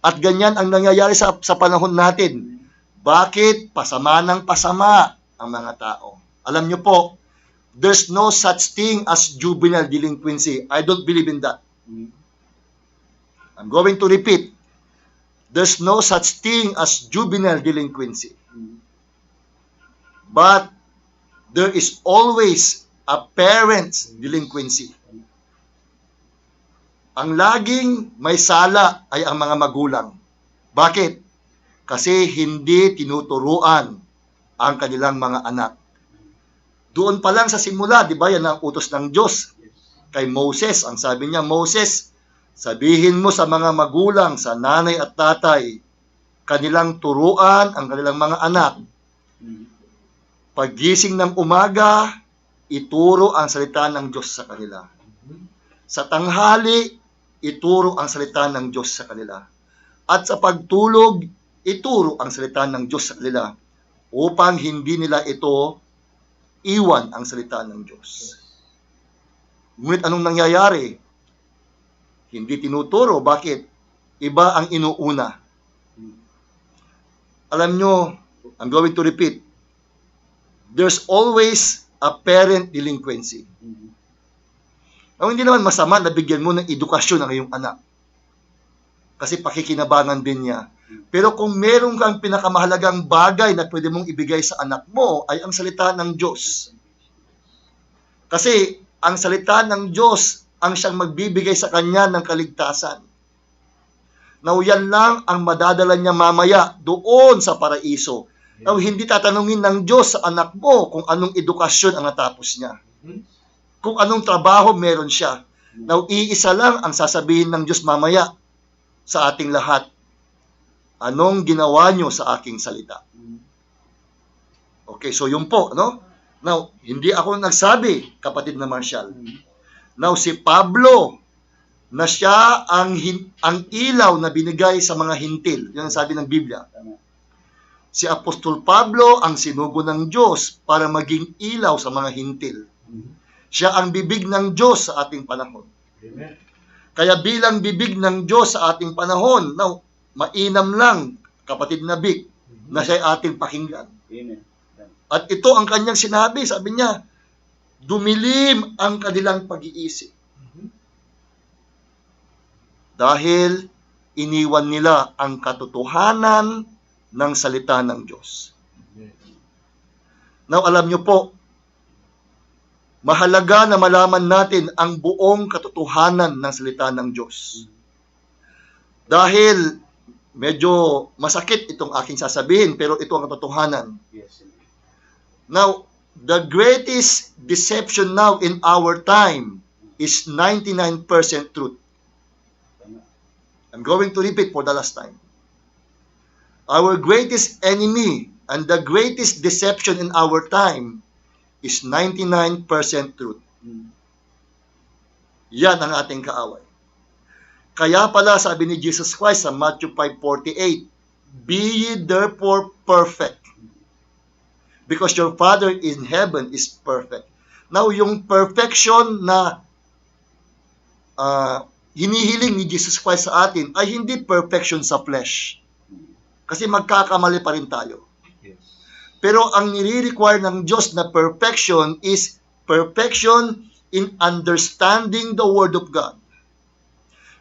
S6: At ganyan ang nangyayari sa panahon natin. Bakit? Pasama ng pasama ang mga tao. Alam niyo po, there's no such thing as juvenile delinquency. I don't believe in that. I'm going to repeat. There's no such thing as juvenile delinquency. But there is always a parent's delinquency. Ang laging may sala ay ang mga magulang. Bakit? Kasi hindi tinuturuan ang kanilang mga anak. Doon pa lang sa simula, di ba, yan ang utos ng Diyos. Kay Moses, ang sabi niya, Moses, sabihin mo sa mga magulang, sa nanay at tatay, kanilang turuan ang kanilang mga anak. Paggising ng umaga, ituro ang salita ng Diyos sa kanila. Sa tanghali, ituro ang salita ng Diyos sa kanila. At sa pagtulog, ituro ang salita ng Diyos sa kanila upang hindi nila ito iwan ang salita ng Diyos. Ngunit anong nangyayari? Hindi tinuturo. Bakit? Iba ang inuuna. Alam nyo, I'm going to repeat, there's always a parent delinquency. Hindi naman masama na bigyan mo ng edukasyon ang iyong anak. Kasi pakikinabangan din niya. Pero kung meron kang pinakamahalagang bagay na pwede mong ibigay sa anak mo, ay ang salita ng Diyos. Kasi ang salita ng Diyos ang siyang magbibigay sa kanya ng kaligtasan. Now, yan lang ang madadala niya mamaya doon sa paraiso. Now, hindi tatanungin ng Diyos sa anak mo kung anong edukasyon ang natapos niya. Kung anong trabaho meron siya. Now, iisa lang ang sasabihin ng Diyos mamaya sa ating lahat. Anong ginawa niyo sa aking salita? Okay, so yun po, no? Now, hindi ako nagsabi, kapatid na Marshall. Now, si Pablo, na siya ang ilaw na binigay sa mga hintil. Yan ang sabi ng Biblia. Si Apostol Pablo ang sinugo ng Diyos para maging ilaw sa mga hintil. Siya ang bibig ng Diyos sa ating panahon.
S5: Amen.
S6: Kaya bilang bibig ng Diyos sa ating panahon, now, mainam lang, kapatid na Vic, na siya ating pakinggan.
S4: Amen.
S6: At ito ang kanyang sinabi, sabi niya, dumilim ang kanilang pag-iisip. Dahil iniwan nila ang katotohanan ng salita ng Diyos. Now, alam niyo po, mahalaga na malaman natin ang buong katotohanan ng salita ng Diyos. Dahil medyo masakit itong aking sasabihin, pero ito ang katotohanan. Now, the greatest deception now in our time is 99% truth. I'm going to repeat for the last time. Our greatest enemy and the greatest deception in our time is 99% truth. Yan ang ating kaaway. Kaya pala sabi ni Jesus Christ sa Matthew 5:48, be ye therefore perfect, because your Father in heaven is perfect. Now, yung perfection na hinihiling ni Jesus Christ sa atin ay hindi perfection sa flesh. Kasi magkakamali pa rin tayo. Pero ang nire-require ng Diyos na perfection is perfection in understanding the Word of God.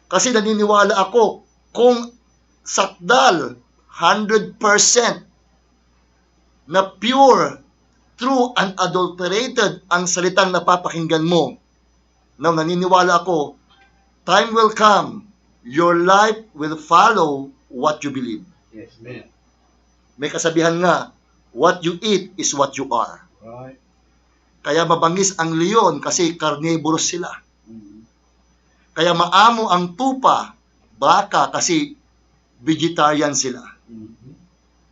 S6: Kasi naniniwala ako, kung sakdal, 100% na pure, true, unadulterated ang salitang napapakinggan mo, na naniniwala ako, time will come, your life will follow what you believe.
S5: Yes, amen.
S6: May kasabihan nga, what you eat is what you are.
S5: Right.
S6: Kaya mabangis ang leon kasi carnivorous sila. Kaya maamo ang tupa, baka kasi vegetarian sila.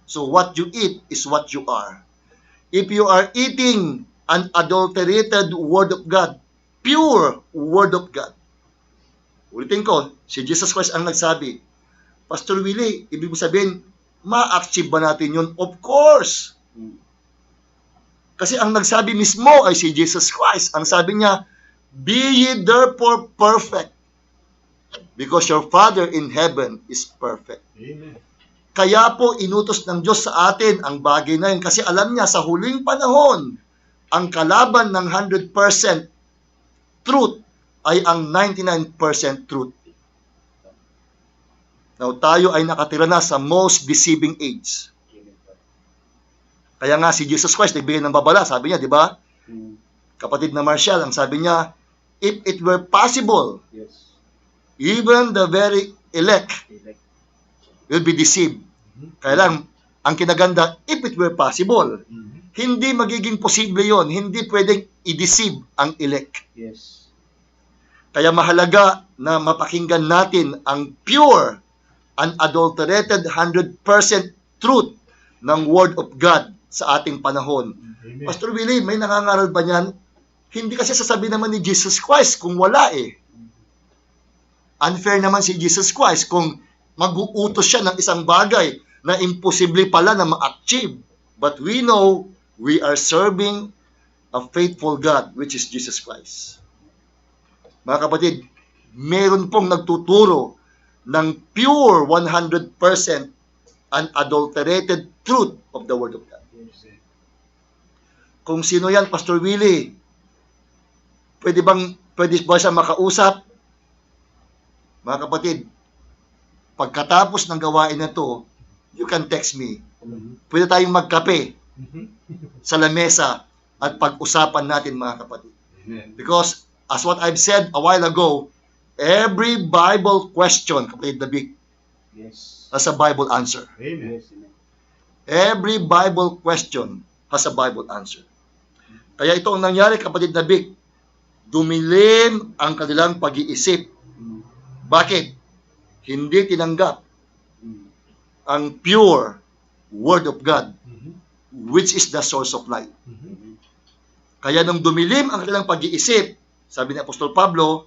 S6: So what you eat is what you are. If you are eating an adulterated Word of God, pure Word of God, ulitin ko, si Jesus Christ ang nagsabi, Pastor Willie, ibig mo sabihin, ma-achieve ba natin yun? Of course! Kasi ang nagsabi mismo ay si Jesus Christ. Ang sabi niya, be ye therefore perfect, because your Father in heaven is perfect.
S5: Amen.
S6: Kaya po inutos ng Diyos sa atin ang bagay na yun kasi alam niya sa huling panahon, ang kalaban ng 100% truth ay ang 99% truth. Now, tayo ay nakatira na sa most deceiving age. Kaya nga si Jesus Christ nagbigay ng babala, sabi niya, di ba? Kapatid na Marshall, ang sabi niya, if it were possible, even the very elect will be deceived. Kaya lang, ang kinaganda, if it were possible, hindi magiging posible yon, hindi pwedeng i-deceive ang elect.
S4: Yes.
S6: Kaya mahalaga na mapakinggan natin ang pure, unadulterated, 100% truth ng Word of God sa ating panahon.
S5: Amen.
S6: Pastor Willie, may nangangaral ba niyan? Hindi kasi sasabihin naman ni Jesus Christ kung wala eh. Unfair naman si Jesus Christ kung mag-uutos siya ng isang bagay na imposible pala na ma-achieve. But we know we are serving a faithful God, which is Jesus Christ. Mga kapatid, meron pong nagtuturo ng pure 100% unadulterated truth of the Word of God. Kung sino yan, Pastor Willie, pwede ba siya makausap? Mga kapatid, pagkatapos ng gawain na to, you can text me. Pwede tayong magkape sa lamesa at pag-usapan natin, mga kapatid. Because, as what I've said a while ago, every Bible question, kapatid David, has a Bible answer.
S5: Amen.
S6: Every Bible question has a Bible answer. Kaya ito ang nangyari, kapatid David, dumilim ang kanilang pag-iisip. Bakit? Hindi tinanggap ang pure Word of God, which is the source of life. Kaya nung dumilim ang kanilang pag-iisip, sabi ni Apostol Pablo,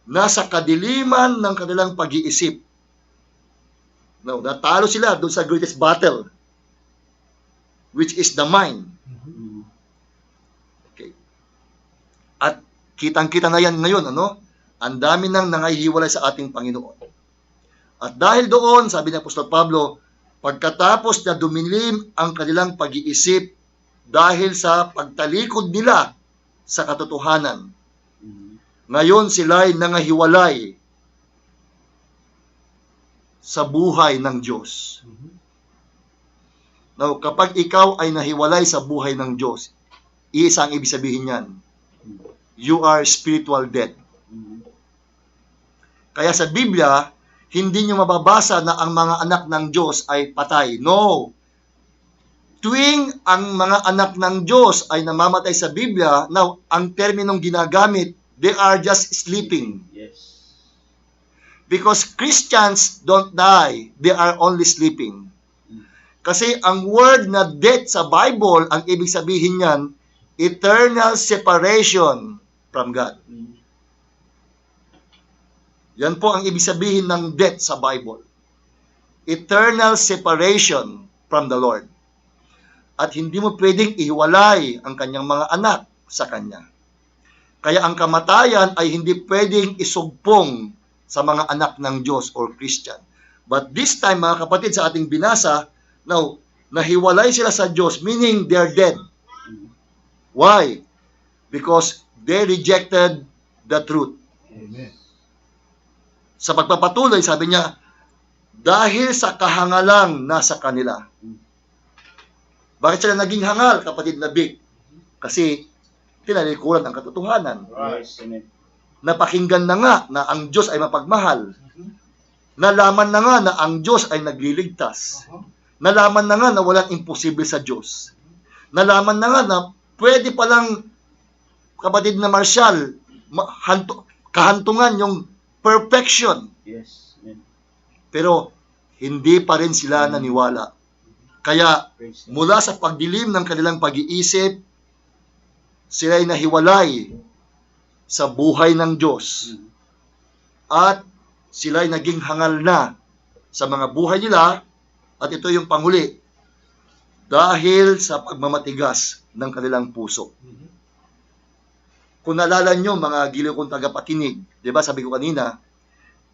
S6: nasa kadiliman ng kanilang pag-iisip. No, natalo sila doon sa greatest battle, which is the mind. Okay. At kitang-kita na yan ngayon, ano? Ang dami nang nangahihiwalay sa ating Panginoon. At dahil doon, sabi ni Apostol Pablo, pagkatapos na dumilim ang kanilang pag-iisip dahil sa pagtalikod nila sa katotohanan, ngayon sila'y nangahiwalay sa buhay ng Diyos. Now, kapag ikaw ay nahiwalay sa buhay ng Diyos, iisa ang ibig sabihin yan. You are spiritual dead. Kaya sa Biblia, hindi nyo mababasa na ang mga anak ng Diyos ay patay. No. Tuwing ang mga anak ng Diyos ay namamatay sa Biblia, now, ang terminong ginagamit, they are just sleeping. Because Christians don't die, they are only sleeping. Kasi ang word na death sa Bible, ang ibig sabihin niyan, eternal separation from God. Yan po ang ibig sabihin ng death sa Bible. Eternal separation from the Lord. At hindi mo pwedeng ihiwalay ang kanyang mga anak sa kanya. Kaya ang kamatayan ay hindi pwedeng isugpong sa mga anak ng Diyos or Christian. But this time, mga kapatid, sa ating binasa, now, nahiwalay sila sa Diyos, meaning they're dead. Why? Because they rejected the truth.
S5: Amen.
S6: Sa pagpapatuloy, sabi niya, dahil sa kahangalang nasa kanila. Bakit sila naging hangal, kapatid na Big? Kasi tinalikuran ang katotohanan. Napakinggan na nga na ang Diyos ay mapagmahal. Nalaman na nga na ang Diyos ay nagliligtas. Nalaman na nga na walang imposible sa Diyos. Nalaman na nga na pwede palang, kapatid na Marshall, kahantungan yung perfection. Pero hindi pa rin sila naniwala. Kaya mula sa pagdilim ng kanilang pag-iisip, sila ay nahiwalay sa buhay ng Diyos. At sila ay naging hangal na sa mga buhay nila. At ito yung panghuli, dahil sa pagmamatigas ng kanilang puso. Kung naalala nyo, mga giliw kong tagapakinig, di ba sabi ko kanina,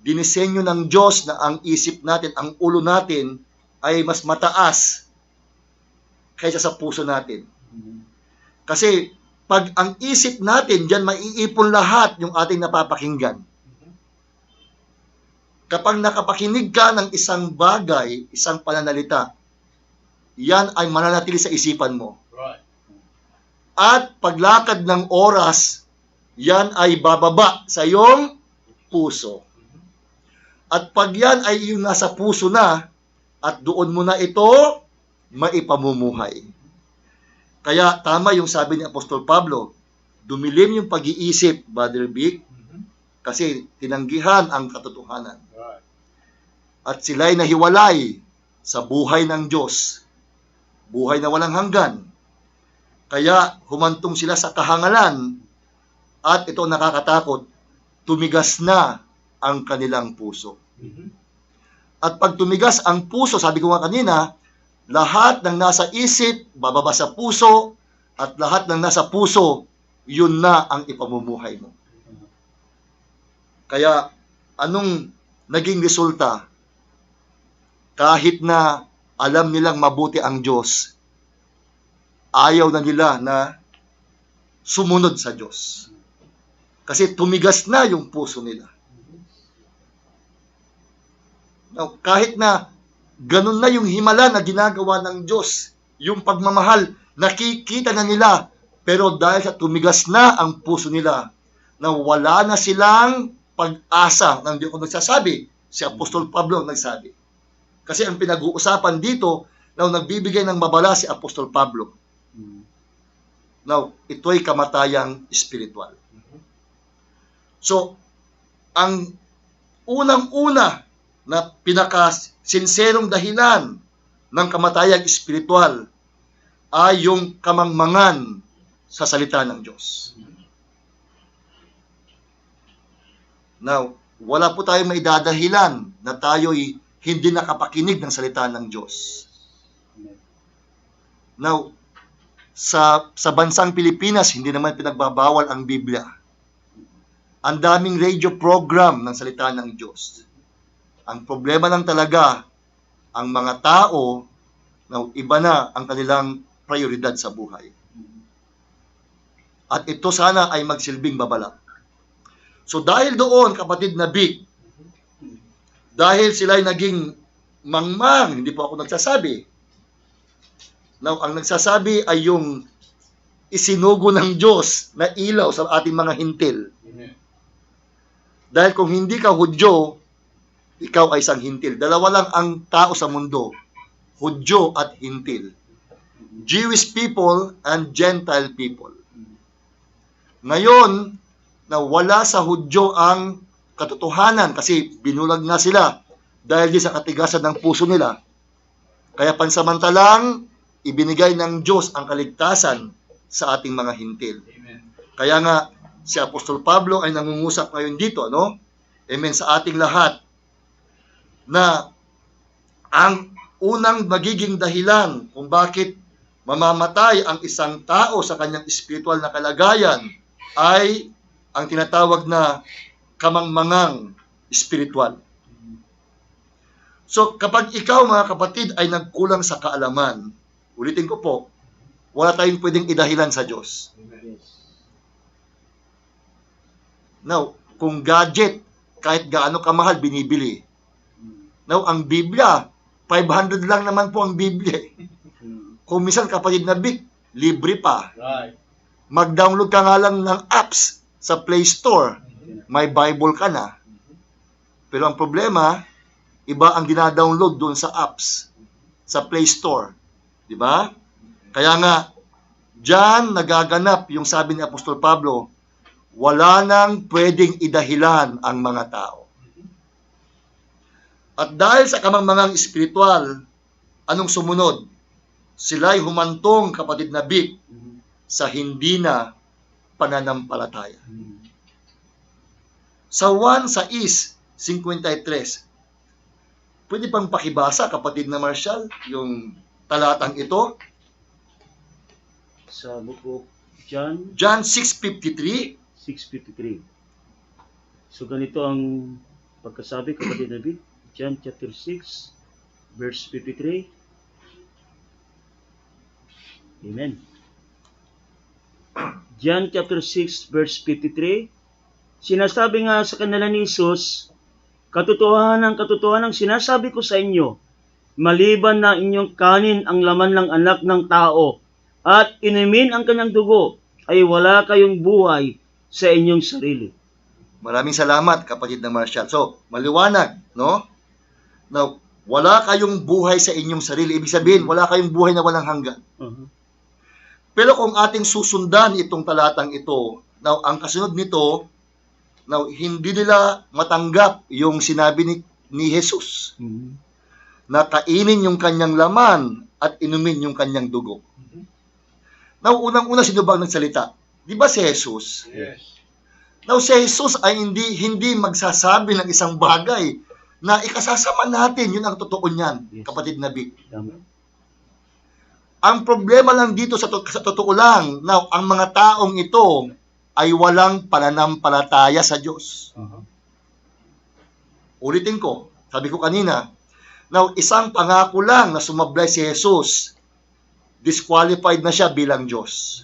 S6: dinisenyo ng Diyos na ang isip natin, ang ulo natin, ay mas mataas kaysa sa puso natin. Kasi pag ang isip natin, dyan maiipon lahat yung ating napapakinggan. Kapag nakapakinig ka ng isang bagay, isang pananalita, yan ay mananatili sa isipan mo. At paglakad ng oras, yan ay bababa sa iyong puso. At pag yan ay yung nasa puso na, at doon mo na ito maipamumuhay. Kaya tama yung sabi ni Apostol Pablo, dumilim yung pag-iisip, Brother Vic, kasi tinanggihan ang katotohanan. At sila'y nahiwalay sa buhay ng Diyos, buhay na walang hanggan. Kaya humantong sila sa kahangalan at ito nakakatakot, tumigas na ang kanilang puso. At pag tumigas ang puso, sabi ko nga kanina, lahat ng nasa isip, bababa sa puso, at lahat ng nasa puso, yun na ang ipamumuhay mo. Kaya, anong naging resulta? Kahit na alam nilang mabuti ang Diyos, ayaw na nila na sumunod sa Diyos. Kasi tumigas na yung puso nila. Now, kahit na ganun na yung himala na ginagawa ng Diyos, yung pagmamahal, nakikita na nila Pero dahil sa tumigas na ang puso nila, na wala na silang pag-asa, nang di ako nagsasabi, si Apostol Pablo ang nagsabi. Kasi ang pinag-uusapan dito, na nagbibigay ng babala si Apostol Pablo. Now, ito'y kamatayang espiritual. So, ang unang-una na pinaka-sinserong dahilan ng kamatayang espiritual ay yung kamangmangan sa salita ng Diyos. Now, wala po tayong maidadahilan na tayo'y hindi nakapakinig ng salita ng Diyos. Now, sa bansang Pilipinas, hindi naman pinagbabawal ang Biblia. Ang daming radio program ng salita ng Diyos. Ang problema lang talaga, ang mga tao, na iba na ang kanilang prioridad sa buhay. At ito sana ay magsilbing babala. So dahil doon, kapatid na Vic, dahil sila'y naging mangmang, hindi po ako nagsasabi. Now, ang nagsasabi ay yung isinugo ng Diyos na ilaw sa ating mga hintil. Dahil kung hindi ka Hudyo, ikaw ay isang hintil. Dalawa lang ang tao sa mundo, Hudyo at hintil. Jewish people and Gentile people. Ngayon, na wala sa Hudyo ang katotohanan kasi binulag nga sila dahil di sa katigasan ng puso nila. Kaya pansamantalang ibinigay ng Diyos ang kaligtasan sa ating mga hintil. Amen. Kaya nga, si Apostol Pablo ay nangungusap ngayon dito, no? Amen, sa ating lahat, na ang unang magiging dahilan kung bakit mamamatay ang isang tao sa kanyang spiritual na kalagayan ay ang tinatawag na kamangmangang spiritual. So, kapag ikaw, mga kapatid, ay nagkulang sa kaalaman, ulitin ko po, wala tayong pwedeng idahilan sa Diyos. Now, kung gadget, kahit gaano kamahal, binibili. Now, ang Biblia, 500 lang naman po ang Biblia. Kung minsan, kapatid na Vic, libre pa. Mag-download ka nga lang ng apps sa Play Store. May Bible ka na. Pero ang problema, iba ang dinadownload doon sa apps, sa Play Store. Diba? Kaya nga, diyan nagaganap yung sabi ni Apostol Pablo, wala nang pwedeng idahilan ang mga tao. At dahil sa kamangmangang espiritual, anong sumunod? Sila'y humantong, kapatid na Vic, sa hindi na pananampalataya. Sa 1:53, pwede pang pakibasa, kapatid na Marshall, yung talatang ito?
S4: Sa book of John
S6: John 6:53.
S4: 6:53. So ganito ang pagkasabi, kapatid na Vic, John chapter 6, verse 53. Amen. John chapter 6, verse 53. Sinasabi nga sa kanila ni Jesus, katotohanan sinasabi ko sa inyo, maliban na inyong kanin ang laman ng anak ng tao, at inumin ang kanyang dugo, ay wala kayong buhay sa inyong sarili.
S6: Maraming salamat, kapatid na Marshall. So, maliwanag, no? Now, wala kayong buhay sa inyong sarili. Ibig sabihin, wala kayong buhay na walang hanggan. Pero kung ating susundan itong talatang ito, now, ang kasunod nito, now, hindi nila matanggap yung sinabi ni Jesus na kainin yung kanyang laman at inumin yung kanyang dugo. Now, unang-una, sino ba ang nagsalita? Di ba si Jesus?
S5: Yes.
S6: Now, si Jesus ay hindi magsasabi ng isang bagay na ikasasama natin. Yun ang totoo niyan,
S4: Yes.
S6: kapatid na Vic.
S4: Tama.
S6: Ang problema lang dito sa totoo lang, now, ang mga taong ito ay walang pananampalataya sa Diyos. Ulitin ko, sabi ko kanina, now, isang pangako lang na sumablay si Jesus, disqualified na siya bilang Diyos.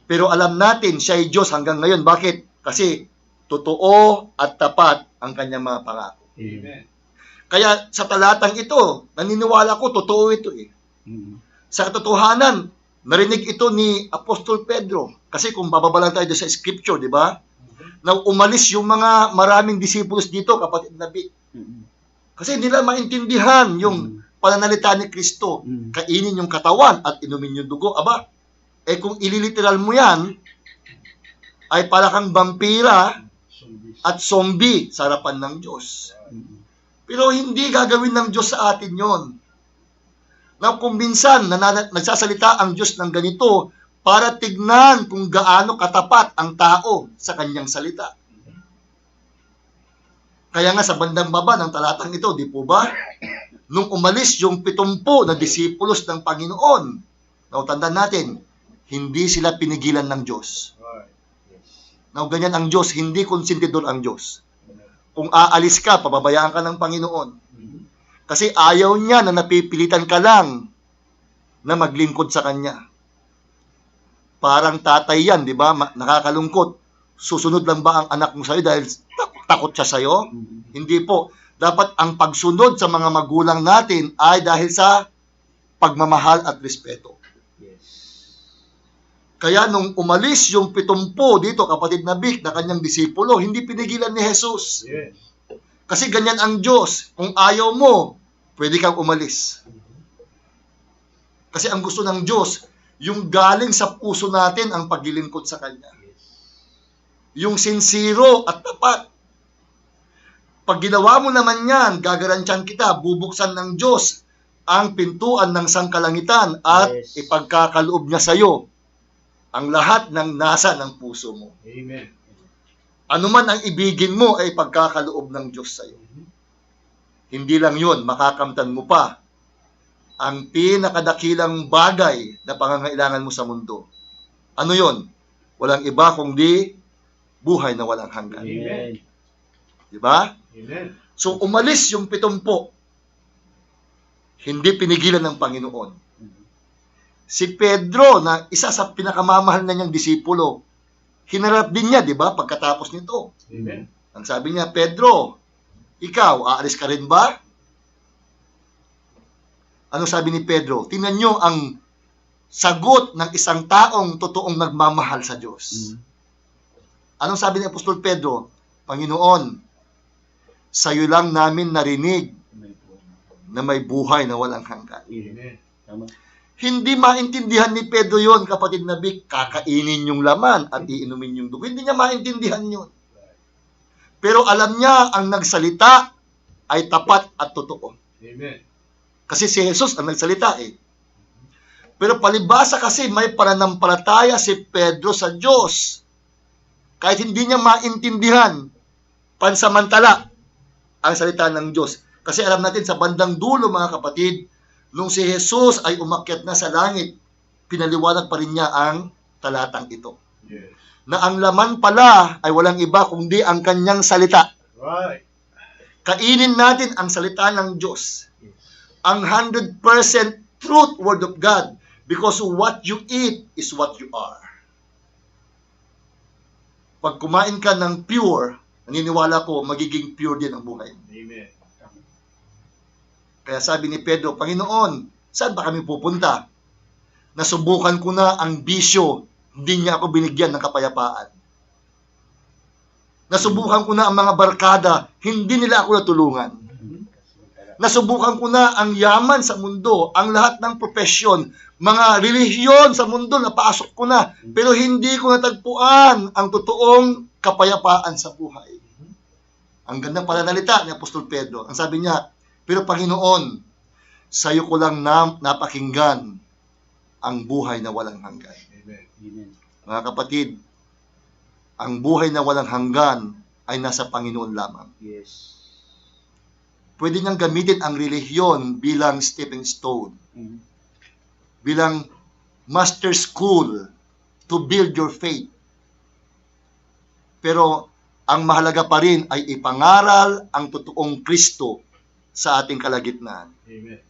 S6: Pero alam natin, siya ay Diyos hanggang ngayon. Bakit? Kasi totoo at tapat ang kanyang mga pangako.
S5: Amen.
S6: Kaya sa talatang ito, naniniwala ko, totoo ito eh. Sa katotohanan, Narinig ito ni Apostol Pedro. Kasi kung bababa lang tayo doon sa scripture, di ba? Na umalis yung mga maraming disciples dito, kapatid na Vic. Kasi hindi nila maintindihan yung pananalita ni Kristo. Kainin yung katawan at inumin yung dugo. Aba, kung ililiteral mo yan, ay para kang vampira at zombie sa harapan ng Diyos. Pero hindi gagawin ng Diyos sa atin yon. Na kung minsan nagsasalita ang Diyos ng ganito para tignan kung gaano katapat ang tao sa kanyang salita. Kaya nga sa bandang baba ng talatang ito, di po ba? Nung umalis yung 70 na disipulos ng Panginoon, nautandaan natin, hindi sila pinigilan ng Diyos. Now, ganyan ang Diyos, hindi konsentidor ang Diyos. Kung aalis ka, pababayaan ka ng Panginoon. Kasi ayaw niya na napipilitan ka lang na maglingkod sa Kanya. Parang tatay yan, di ba? Nakakalungkot. Susunod lang ba ang anak mo sa'yo dahil takot siya sa'yo? Hindi po. Dapat ang pagsunod sa mga magulang natin ay dahil sa pagmamahal at respeto. Kaya nung umalis yung 70 dito, kapatid na Vic, na kanyang disipulo, hindi pinigilan ni Jesus. Kasi ganyan ang Diyos. Kung ayaw mo, pwede kang umalis. Kasi ang gusto ng Diyos, yung galing sa puso natin ang paglilingkod sa Kanya. Yung sincero at tapat. Pag ginawa mo naman yan, gagarantyan kita, bubuksan ng Diyos ang pintuan ng sangkalangitan at ipagkakaloob niya sa iyo ang lahat ng nasa ng puso mo.
S5: Amen.
S6: Ano man ang ibigin mo ay pagkakaloob ng Diyos sa iyo. Hindi lang yun, makakamtan mo pa ang pinakadakilang bagay na pangangailangan mo sa mundo. Ano yun? Walang iba kundi buhay na walang hanggan.
S5: Amen.
S6: Diba?
S5: Amen.
S6: So, umalis yung 70. Hindi pinigilan ng Panginoon. Si Pedro, na isa sa pinakamamahal na niyang disipulo, hinarap din niya, di ba, pagkatapos nito.
S5: Amen.
S6: Ang sabi niya, Pedro, ikaw, aalis ka rin ba? Ano sabi ni Pedro? Tingnan niyo ang sagot ng isang taong totoong nagmamahal sa Diyos. Anong sabi ni Apostol Pedro? Panginoon, sa'yo lang namin narinig na may buhay na walang hanggan.
S5: Amen.
S4: Tama.
S6: Hindi maintindihan ni Pedro yon, kapatid na Vic, kakainin yung laman at iinumin yung dugo. Hindi niya maintindihan yon. Pero alam niya ang nagsalita ay tapat at totoo.
S5: Amen.
S6: Kasi si Jesus ang nagsalita eh. Pero palibasa kasi may pananampalataya si Pedro sa Diyos. Kahit hindi niya maintindihan, pansamantala ang salita ng Diyos. Kasi alam natin sa bandang dulo, mga kapatid, nung si Jesus ay umakyat na sa langit, pinaliwanag pa rin niya ang talatang ito.
S5: Yes.
S6: Na ang laman pala ay walang iba kundi ang kanyang salita.
S5: Right.
S6: Kainin natin ang salita ng Diyos. Ang 100% truth word of God, because what you eat is what you are. Pag kumain ka ng pure, naniniwala ko, magiging pure din ang buhay.
S5: Amen.
S6: Kaya sabi ni Pedro, Panginoon, saan ba kami pupunta? Nasubukan ko na ang bisyo, hindi niya ako binigyan ng kapayapaan. Nasubukan ko na ang mga barkada, hindi nila ako natulungan. Nasubukan ko na ang yaman sa mundo, ang lahat ng profesyon, mga relihiyon sa mundo, napasok ko na, pero hindi ko natagpuan ang totoong kapayapaan sa buhay. Ang gandang pananalita ni Apostol Pedro. Ang sabi niya, pero Panginoon, sa'yo ko lang napakinggan ang buhay na walang hanggan.
S5: Amen.
S6: Mga kapatid, ang buhay na walang hanggan ay nasa Panginoon lamang.
S4: Yes.
S6: Pwede niyang gamitin ang relihiyon bilang stepping stone, bilang master school to build your faith. Pero ang mahalaga pa rin ay ipangaral ang totoong Kristo sa ating kalagitnaan.
S5: Amen.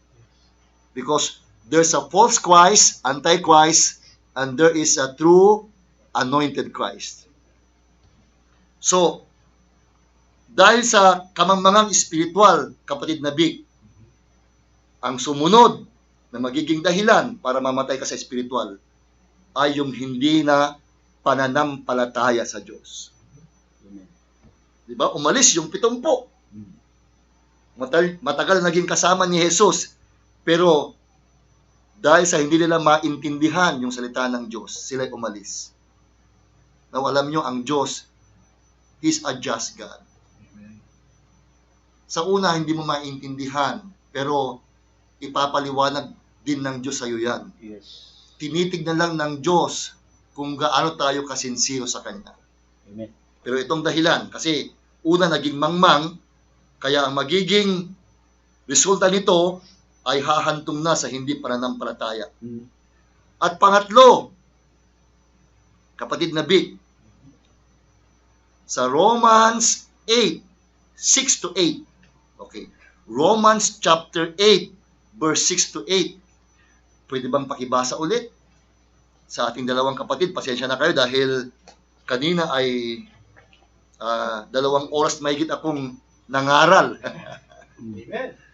S6: Because there's a false Christ, antichrist, and there is a true anointed Christ. So, dahil sa kamangmangang espiritual, kapatid na Vic, ang sumunod na magiging dahilan para mamatay ka sa spiritual ay yung hindi na pananampalataya sa Diyos. Di ba? Umalis yung 70. Matagal naging kasama ni Jesus. Pero dahil sa hindi nila maintindihan yung salita ng Diyos, sila'y umalis. Now, alam nyo, ang Diyos is a just God. Sa una, hindi mo maintindihan, pero ipapaliwanag din ng Diyos sa iyo yan.
S4: Yes.
S6: Tinitignan lang ng Diyos kung gaano tayo kasinsiro sa Kanya.
S4: Amen.
S6: Pero itong dahilan, kasi una naging mangmang, kaya ang magiging resulta nito ay hahantong na sa hindi pananampalataya. At pangatlo, kapatid na Vic, sa Romans 8, 6 to 8. Okay. Romans chapter 8, verse 6 to 8. Pwede bang pakibasa ulit? Sa ating dalawang kapatid, pasensya na kayo dahil kanina ay 2 oras mahigit akong nangaral.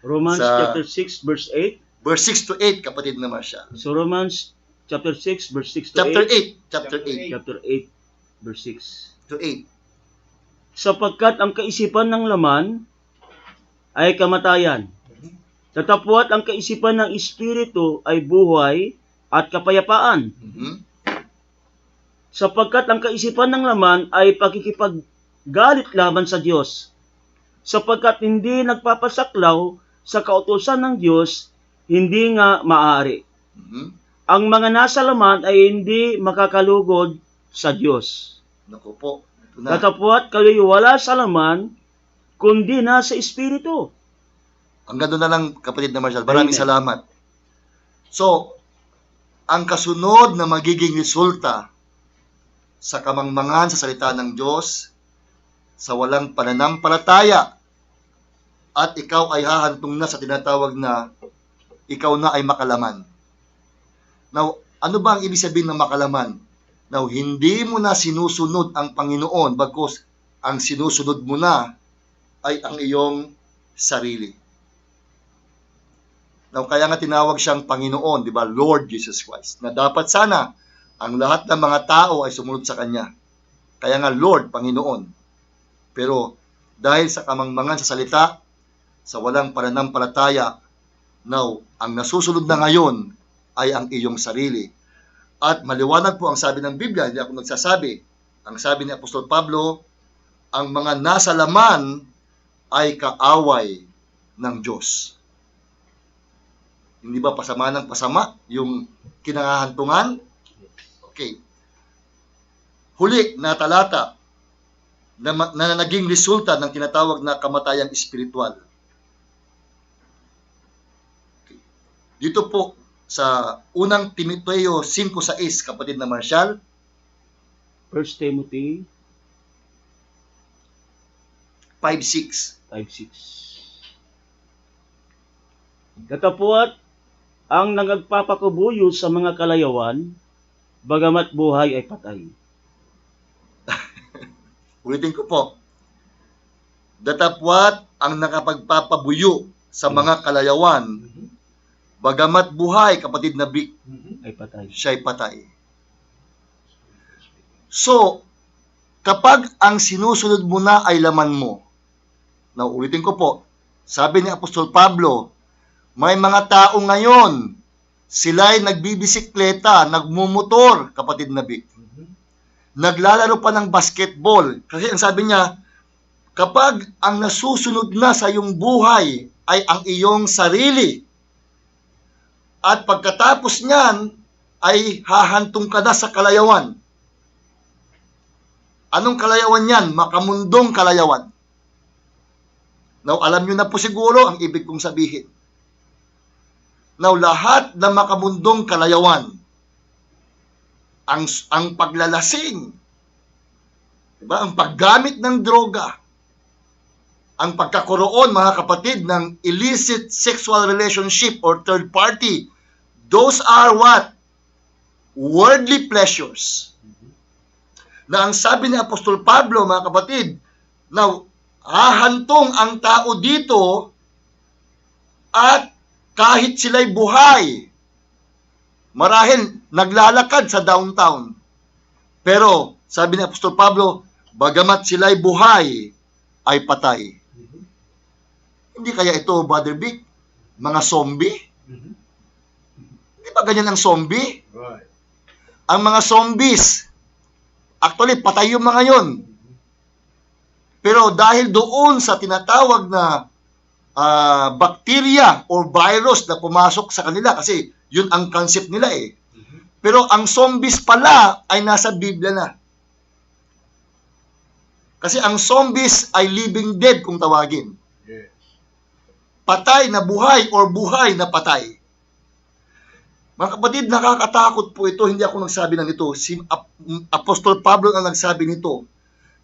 S4: Romans
S6: Sa-
S4: chapter 6 verse 8.
S6: Verse 6 to 8, kapatid na Marcia.
S4: So Romans chapter 6 verse 6 to
S6: Chapter
S4: 8.
S6: 8. Chapter 8
S4: Chapter 8 verse 6.
S6: to 8.
S4: Sapagkat ang kaisipan ng laman ay kamatayan. Tatapwat ang kaisipan ng espiritu ay buhay at kapayapaan.
S6: Mhm.
S4: Sapagkat ang kaisipan ng laman ay pakikipaggalit laban sa Diyos. Sapagkat hindi nagpapasaklaw sa kautusan ng Diyos, hindi nga maaari.
S6: Mhm.
S4: Ang mga nasa laman ay hindi makakalugod sa Diyos.
S6: Naku po. Ito na.
S4: Katapwat kayo'y wala sa laman, kundi nasa espiritu.
S6: Ang ganda na lang, kapatid na Marshall. Maraming
S4: Amen.
S6: salamat. So, ang kasunod na magiging resulta sa kamangmangan sa salita ng Diyos, sa walang pananampalataya, at ikaw ay hahantong na sa tinatawag na ikaw na ay makalaman. Now, ano ba ang ibig sabihin ng makalaman? Now, hindi mo na sinusunod ang Panginoon, bagkus ang sinusunod mo na ay ang iyong sarili. Now, kaya nga tinawag siyang Panginoon, di ba? Lord Jesus Christ. Na dapat sana ang lahat ng mga tao ay sumunod sa Kanya. Kaya nga Lord, Panginoon. Pero dahil sa kamangmangan sa salita, sa walang pananampalataya, now, ang nasusunod na ngayon ay ang iyong sarili. At maliwanag po ang sabi ng Biblia, hindi ako nagsasabi. Ang sabi ni Apostol Pablo, ang mga nasa laman ay kaaway ng Diyos. Hindi ba pasama ng pasama yung kinangahantungan? Okay. Huli na talata na naging resulta ng tinatawag na kamatayang espiritual. Okay. Dito po sa unang Timoteo 5:6, kapatid na Marshall,
S4: 1 Timothy
S6: 5:6.
S4: 5:6. Katapwat ang nagpapakubuyo sa mga kalayawan, bagamat buhay ay patay.
S6: Ulitin ko po. Datapwat ang nakapagpapabuyo sa mga kalayawan, bagamat buhay, kapatid na Vic,
S4: Ay patay.
S6: siya'y patay. So, kapag ang sinusunod mo na ay laman mo, na ulitin ko po, sabi ni Apostol Pablo, may mga tao ngayon, sila'y nagbibisikleta, nagmumotor, kapatid na Vic. Naglalaro pa ng basketball. Kasi ang sabi niya, kapag ang nasusunod na sa iyong buhay ay ang iyong sarili, at pagkatapos niyan ay hahantong ka na sa kalayawan. Anong kalayawan yan? Makamundong kalayawan. Now, alam niyo na po siguro ang ibig kong sabihin. Now, lahat ng makamundong kalayawan, ang paglalasing, diba? Ang paggamit ng droga, ang pagkakoroon, mga kapatid, ng illicit sexual relationship or third party, those are what? Worldly pleasures. Na ang sabi ni Apostol Pablo, mga kapatid, now, hahantong ang tao dito at kahit sila'y buhay, marahil naglalakad sa downtown. Pero, sabi ni Apostol Pablo, bagamat sila'y buhay, ay patay. Hindi kaya ito, Brother Vic, mga zombie? Hindi ba ganyan ang zombie?
S5: Right.
S6: Ang mga zombies, actually, patay yung mga yon. Pero dahil doon sa tinatawag na bacteria or virus na pumasok sa kanila, kasi yun ang concept nila eh. Pero ang zombies pala ay nasa Biblia na. Kasi ang zombies ay living dead kung tawagin.
S5: Yes.
S6: Patay na buhay or buhay na patay. Mga kapatid, nakakatakot po ito. Hindi ako nagsabi ng ito. Si Apostol Pablo ang nagsabi nito.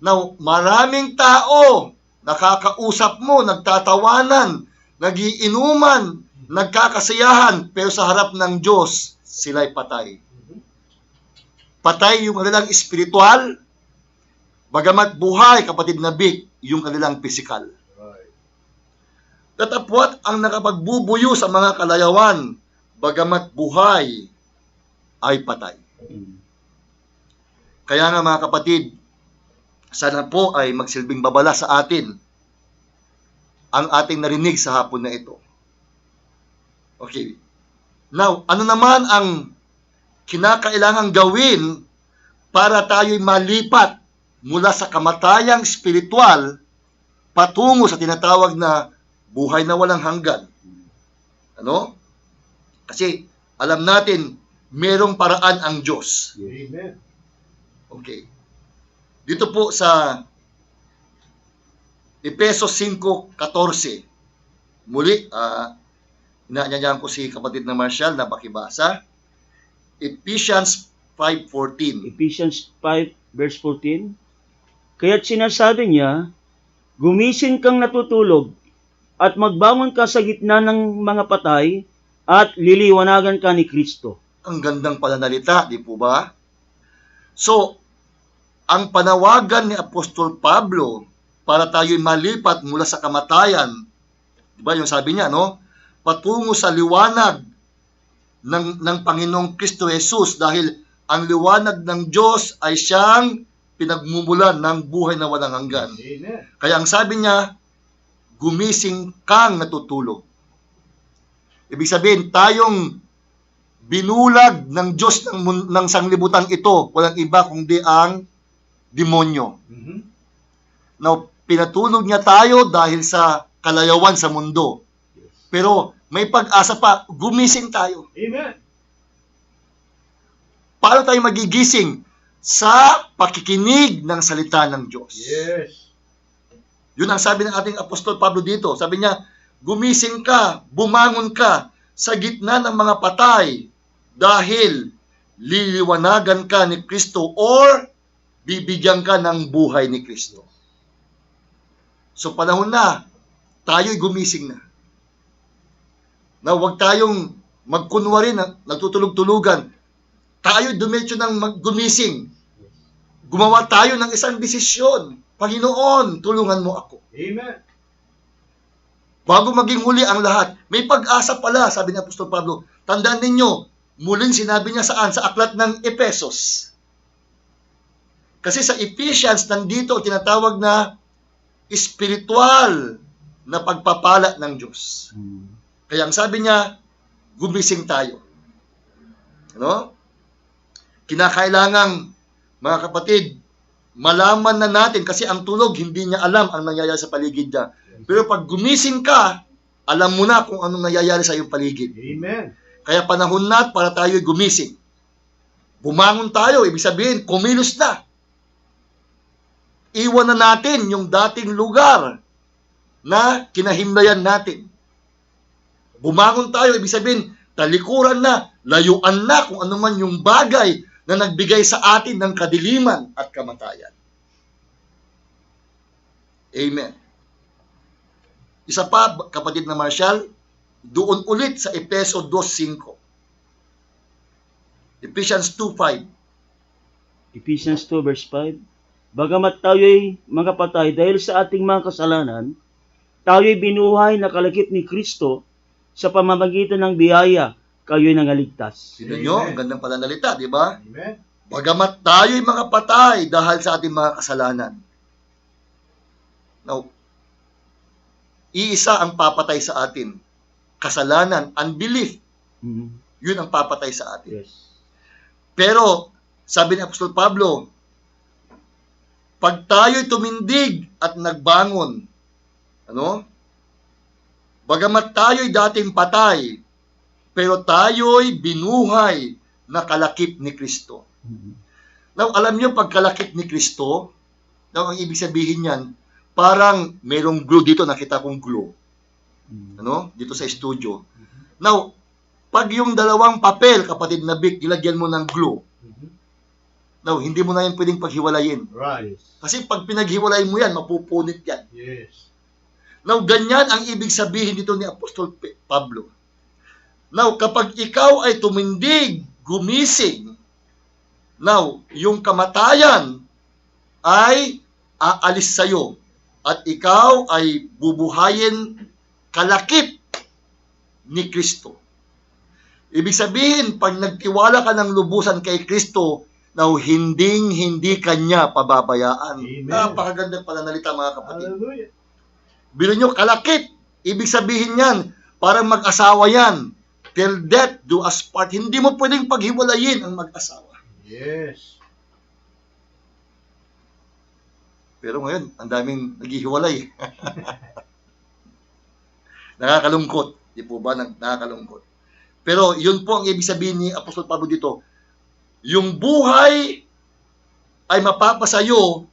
S6: Now, maraming tao nakakausap mo, nagtatawanan, nagiinuman, nagkakasayahan, pero sa harap ng Diyos, sila'y patay. Patay yung kanilang espiritual, bagamat buhay, kapatid na Vic, yung kanilang physical.
S5: Right.
S6: Tatapwat ang nakapagbubuyo sa mga kalayawan, bagamat buhay ay patay. Kaya nga mga kapatid, sana po ay magsilbing babala sa atin ang ating narinig sa hapon na ito. Okay. Now, ano naman ang kinakailangang gawin para tayo'y malipat mula sa kamatayang spiritual patungo sa tinatawag na buhay na walang hanggan? Ano? Kasi alam natin, merong paraan ang Diyos.
S5: Amen.
S6: Okay. Dito po sa Efesos 5:14. Muli, inaanyayahan ko si kapatid na Marshall na bakibasa. Ephesians 5:14.
S4: Ephesians 5 verse 14. Kaya't sinasabi niya, gumising kang natutulog at magbangon ka sa gitna ng mga patay at liliwanagan ka ni Kristo.
S6: Ang gandang pananalita, di po ba? So, ang panawagan ni Apostol Pablo para tayo'y malipat mula sa kamatayan, di ba yung sabi niya, no? Patungo sa liwanag ng Panginoong Kristo Jesus, dahil ang liwanag ng Diyos ay siyang pinagmumulan ng buhay na walang hanggan.
S5: Amen.
S6: Kaya ang sabi niya, gumising kang natutulog. Ibig sabihin, tayong binulag ng Diyos ng sanglibutan ito, walang iba kundi ang demonyo. Now, pinatulog niya tayo dahil sa kalayawan sa mundo. Pero may pag-asa pa, gumising tayo.
S5: Amen.
S6: Paano tayo magigising? Sa pakikinig ng salita ng Diyos.
S5: Yes.
S6: Yun ang sabi ng ating Apostol Pablo dito. Sabi niya, gumising ka, bumangon ka sa gitna ng mga patay dahil liliwanagan ka ni Kristo or bibigyan ka ng buhay ni Kristo. So panahon na, tayo'y gumising na. Na huwag tayong magkunwari na nagtutulog-tulugan. Tayo'y dumiretso ng gumising. Gumawa tayo ng isang desisyon. Panginoon, tulungan mo ako.
S5: Amen.
S6: Bago maging huli ang lahat, may pag-asa pala, sabi ni Apostol Pablo. Tandaan ninyo, muling sinabi niya saan? Sa aklat ng Efesos. Kasi sa Ephesians, nandito tinatawag na spiritual na pagpapala ng Diyos. Kaya ang sabi niya, gumising tayo. Ano? Kinakailangang, mga kapatid, malaman na natin kasi ang tulog, hindi niya alam ang nangyayari sa paligid niya. Pero pag gumising ka, alam mo na kung anong nangyayari sa iyong paligid.
S5: Amen.
S6: Kaya panahon na para tayo'y gumising. Bumangon tayo, ibig sabihin, kumilos na. Iwan na natin yung dating lugar na kinahimlayan natin. Bumangon tayo, ibig sabihin, talikuran na, layuan na kung ano man yung bagay na nagbigay sa atin ng kadiliman at kamatayan. Amen. Isa pa, kapatid na Marshall, doon ulit sa Efeso 2:5. Ephesians 2:5.
S4: Ephesians 2 verse 5. Bagamat tayo'y mga patay dahil sa ating mga kasalanan, tayo'y binuhay na kalakip ni Kristo sa pamamagitan ng biyaya kayo'y nangaligtas.
S6: Sino nyo? Ang gandang pananalita, di ba?
S5: Amen.
S6: Bagamat tayo'y mga patay dahil sa ating mga kasalanan. Now, iisa ang papatay sa atin. Kasalanan, unbelief.
S4: Mhm.
S6: Yun ang papatay sa atin.
S4: Yes.
S6: Pero, sabi ni Apostol Pablo, pag tayo'y tumindig at nagbangon, bagamat tayo'y dating patay, pero tayo'y binuhay na kalakip ni Kristo.
S4: Mhm.
S6: Now, alam niyo, pag kalakip ni Kristo, ang ibig sabihin niyan, parang merong glue dito, nakita kong glue.
S4: Mhm.
S6: Dito sa studio. Now, pag yung dalawang papel, kapatid na Vic, ilagyan mo ng glue, now, hindi mo na yan pwedeng paghiwalayin.
S5: Right.
S6: Kasi pag pinaghiwalay mo yan, mapupunit yan.
S5: Yes.
S6: Now, ganyan ang ibig sabihin dito ni Apostol Pablo. Now, kapag ikaw ay tumindig, gumising, now, yung kamatayan ay aalis sa'yo at ikaw ay bubuhayin kalakip ni Kristo. Ibig sabihin, pag nagtiwala ka ng lubusan kay Kristo, now, hindi kanya pababayaan.
S5: Amen.
S6: Napakagandang pananalita, mga kapatid.
S5: Hallelujah.
S6: Bilo nyo, kalakip. Ibig sabihin yan, parang mag-asawa yan. Till death do us part. Hindi mo pwedeng paghiwalayin ang mag-asawa.
S5: Yes.
S6: Pero ngayon, ang daming naghihiwalay. Nakakalungkot. Di po ba? Nakakalungkot. Pero yun po ang ibig sabihin ni Apostol Pablo dito. Yung buhay ay mapapasayo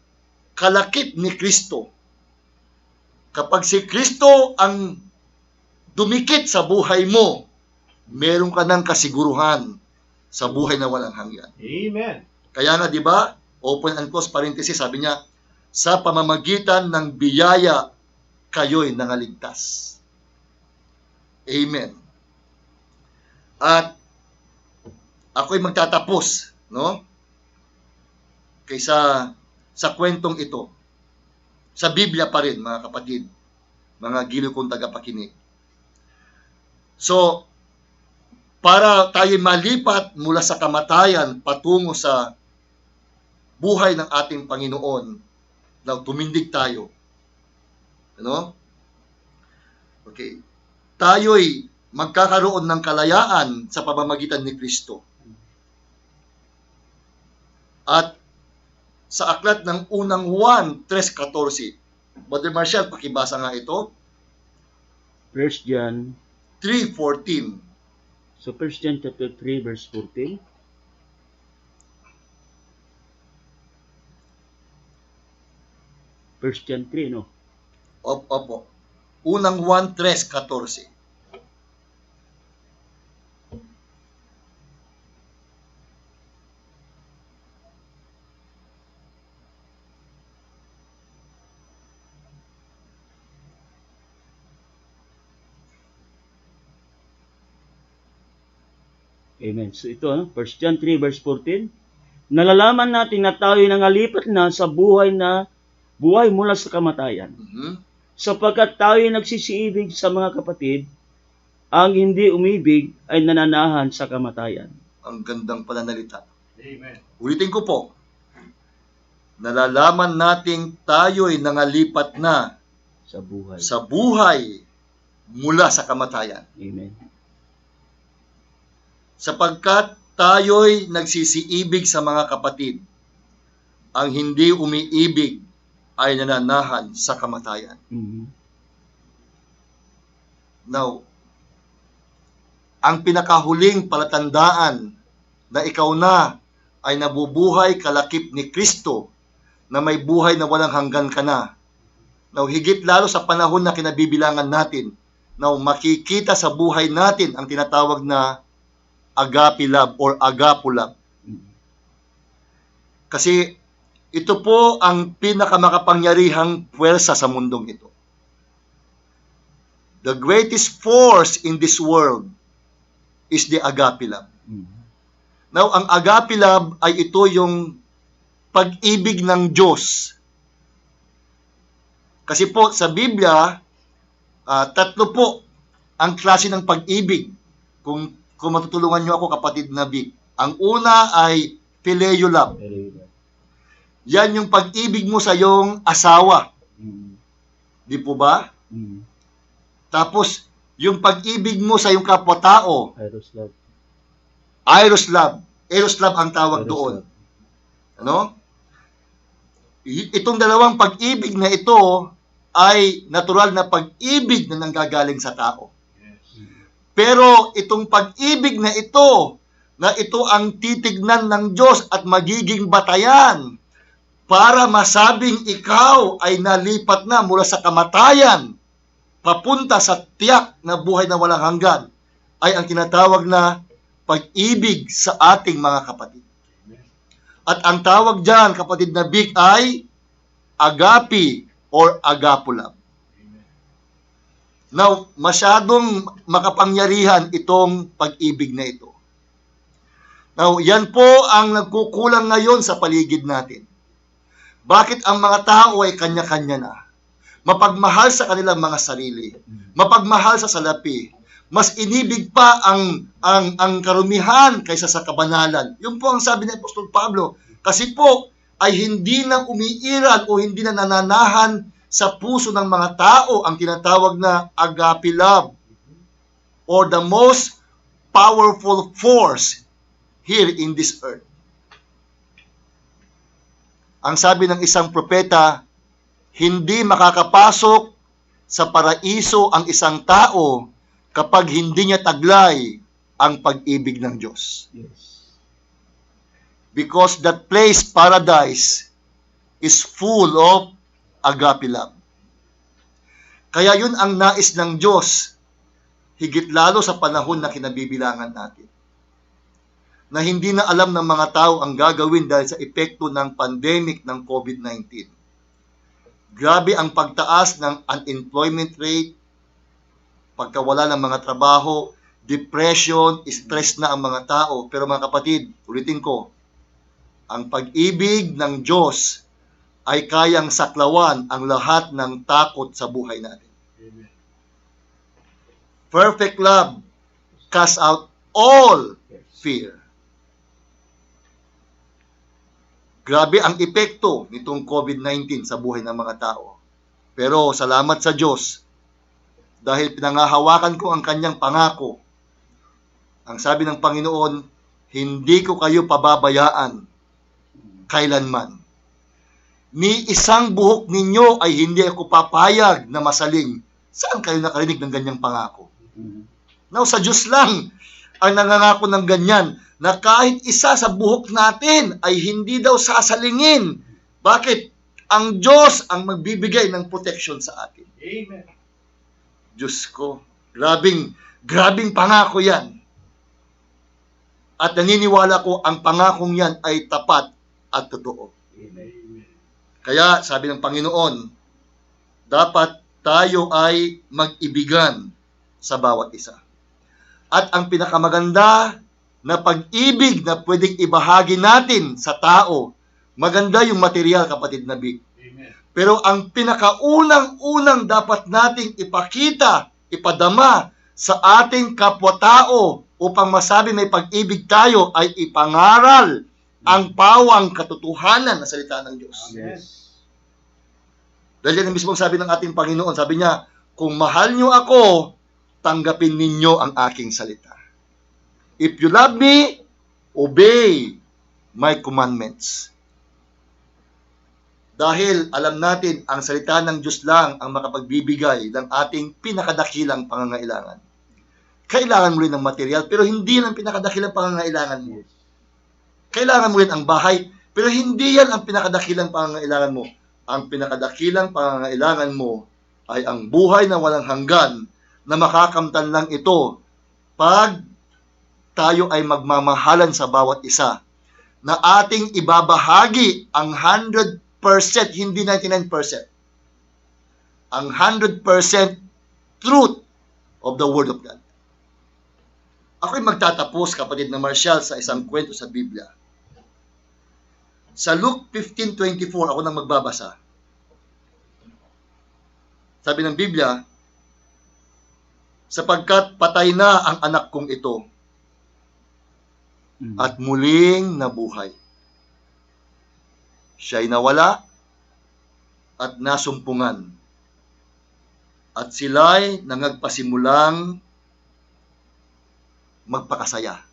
S6: kalakip ni Kristo. Kapag si Kristo ang dumikit sa buhay mo, meron ka ng kasiguruhan sa buhay na walang hanggan.
S5: Amen.
S6: Kaya nga, di ba, open and close parenthesis, sabi niya, sa pamamagitan ng biyaya, kayo'y nangaligtas. Amen. At ako'y magtatapos, kaysa sa kwentong ito. Sa Biblia pa rin, mga kapatid, mga giliw kong tagapakinig. So, para tayo malipat mula sa kamatayan patungo sa buhay ng ating Panginoon, na tumindig tayo. Okay. Tayo'y magkakaroon ng kalayaan sa pamamagitan ni Kristo. At sa aklat ng unang Juan 3:14, Brother Marshall, pakibasa nga ito.
S4: 1 John,
S6: 3:14.
S4: so 1 John chapter 3 verse 14. First John 3, no?
S6: Opo. Unang Juan 3:14.
S4: Amen. So ito, 1 John 3 verse 14. Nalalaman natin na tayo nangalipat na sa buhay mula sa kamatayan. Sapagkat tayo nagsisiibig sa mga kapatid, ang hindi umibig ay nananahan sa kamatayan.
S6: Ang gandang pananalita.
S5: Amen.
S6: Ulitin ko po. Nalalaman nating tayo'y nangalipat na
S4: Sa buhay.
S6: sa buhay mula sa kamatayan.
S4: Amen.
S6: Sapagkat tayo'y nagsisiibig sa mga kapatid, ang hindi umiibig ay nananahan sa kamatayan.
S4: Mhm.
S6: Now, ang pinakahuling palatandaan na ikaw na ay nabubuhay kalakip ni Kristo, na may buhay na walang hanggan ka na. Now, higit lalo sa panahon na kinabibilangan natin, now makikita sa buhay natin ang tinatawag na agape love or agapo love. Kasi ito po ang pinakamakapangyarihang puwersa sa mundong ito. The greatest force in this world is the agape love.
S4: Mhm.
S6: Now, ang agape love ay ito yung pag-ibig ng Diyos. Kasi po sa Biblia, tatlo po ang klase ng pag-ibig. Kung kung matutulungan nyo ako, kapatid na Vic. Ang una ay Phileo love. Yan yung pag-ibig mo sa iyong asawa. Di po ba? Tapos, yung pag-ibig mo sa iyong kapwa-tao. Eros love. Eros love ang tawag doon. Ano? Itong dalawang pag-ibig na ito ay natural na pag-ibig na nanggagaling sa tao. Pero itong pag-ibig na ito ang titignan ng Diyos at magiging batayan para masabing ikaw ay nalipat na mula sa kamatayan papunta sa tiyak na buhay na walang hanggan, ay ang tinatawag na pag-ibig sa ating mga kapatid. At ang tawag dyan, kapatid na Vic, ay agape or agapo love. Now, masyadong makapangyarihan itong pag-ibig na ito. Now, yan po ang nagkukulang ngayon sa paligid natin. Bakit ang mga tao ay kanya-kanya na? Mapagmahal sa kanilang mga sarili, mapagmahal sa salapi, mas inibig pa ang karumihan kaysa sa kabanalan. Yun po ang sabi ni Apostol Pablo. Kasi po ay hindi na umiiral o hindi na nananahan sa puso ng mga tao ang tinatawag na agape love or the most powerful force here in this earth. Ang sabi ng isang propeta, hindi makakapasok sa paraiso ang isang tao kapag hindi niya taglay ang pag-ibig ng Diyos. Because that place, paradise, is full of agape love. Kaya yun ang nais ng Diyos, higit lalo sa panahon na kinabibilangan natin. Na hindi na alam ng mga tao ang gagawin dahil sa epekto ng pandemic ng COVID-19. Grabe ang pagtaas ng unemployment rate, pagkawala ng mga trabaho, depression, stress na ang mga tao. Pero mga kapatid, ulitin ko, ang pag-ibig ng Diyos ay kayang saklawan ang lahat ng takot sa buhay natin. Amen. Perfect love casts out all fear. Grabe ang epekto nitong COVID-19 sa buhay ng mga tao. Pero salamat sa Diyos dahil pinangahawakan ko ang kanyang pangako. Ang sabi ng Panginoon, hindi ko kayo pababayaan kailanman. Ni isang buhok ninyo ay hindi ako papayag na masaling. Saan kayo nakarinig ng ganyang pangako? Now, sa Diyos lang ang nangangako ng ganyan, na kahit isa sa buhok natin ay hindi daw sasalingin. Bakit? Ang Diyos ang magbibigay ng protection sa atin. Amen. Diyos ko, grabing pangako yan. At naniniwala ko ang pangakong yan ay tapat at totoo. Amen. Kaya sabi ng Panginoon, dapat tayo ay mag-ibigan sa bawat isa. At ang pinakamaganda na pag-ibig na pwedeng ibahagi natin sa tao, maganda yung material, kapatid na Vic. Amen. Pero ang pinakaunang-unang dapat nating ipakita, ipadama sa ating kapwa-tao upang masabi may pag-ibig tayo ay ipangaral ang pawang katotohanan na salita ng Diyos. Yes. Dahil yan ang mismong sabi ng ating Panginoon, sabi niya, kung mahal niyo ako, tanggapin ninyo ang aking salita. If you love me, obey my commandments. Dahil alam natin, ang salita ng Diyos lang ang makapagbibigay ng ating pinakadakilang pangangailangan. Kailangan mo rin ng material, pero hindi yan ang pinakadakilang pangangailangan mo. Kailangan mo rin ang bahay, pero hindi yan ang pinakadakilang pangangailangan mo. Ang pinakadakilang pangangailangan mo ay ang buhay na walang hanggan na makakamtan lang ito pag tayo ay magmamahalan sa bawat isa na ating ibabahagi ang 100%, hindi 99%. Ang 100% truth of the Word of God. Ako'y magtatapos, kapatid na Marshall, sa isang kwento sa Biblia. Sa Luke 15:24, ako nang magbabasa. Sabi ng Biblia, sapagkat patay na ang anak kong ito, at muling nabuhay. Siya'y nawala at nasumpungan, at sila'y nangagpasimulang magpakasaya.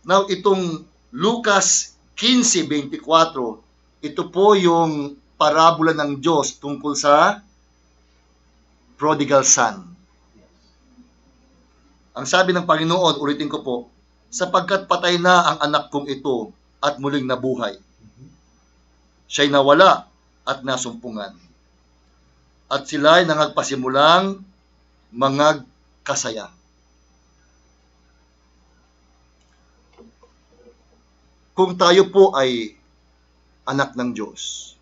S6: Now, itong Lucas 15:24, ito po yung parabola ng Diyos tungkol sa prodigal son. Ang sabi ng Panginoon, ulitin ko po, sapagkat patay na ang anak kong ito at muling nabuhay. Siya'y nawala at nasumpungan, at sila'y nangagpasimulang mangagkasaya. Kung tayo po ay anak ng Diyos,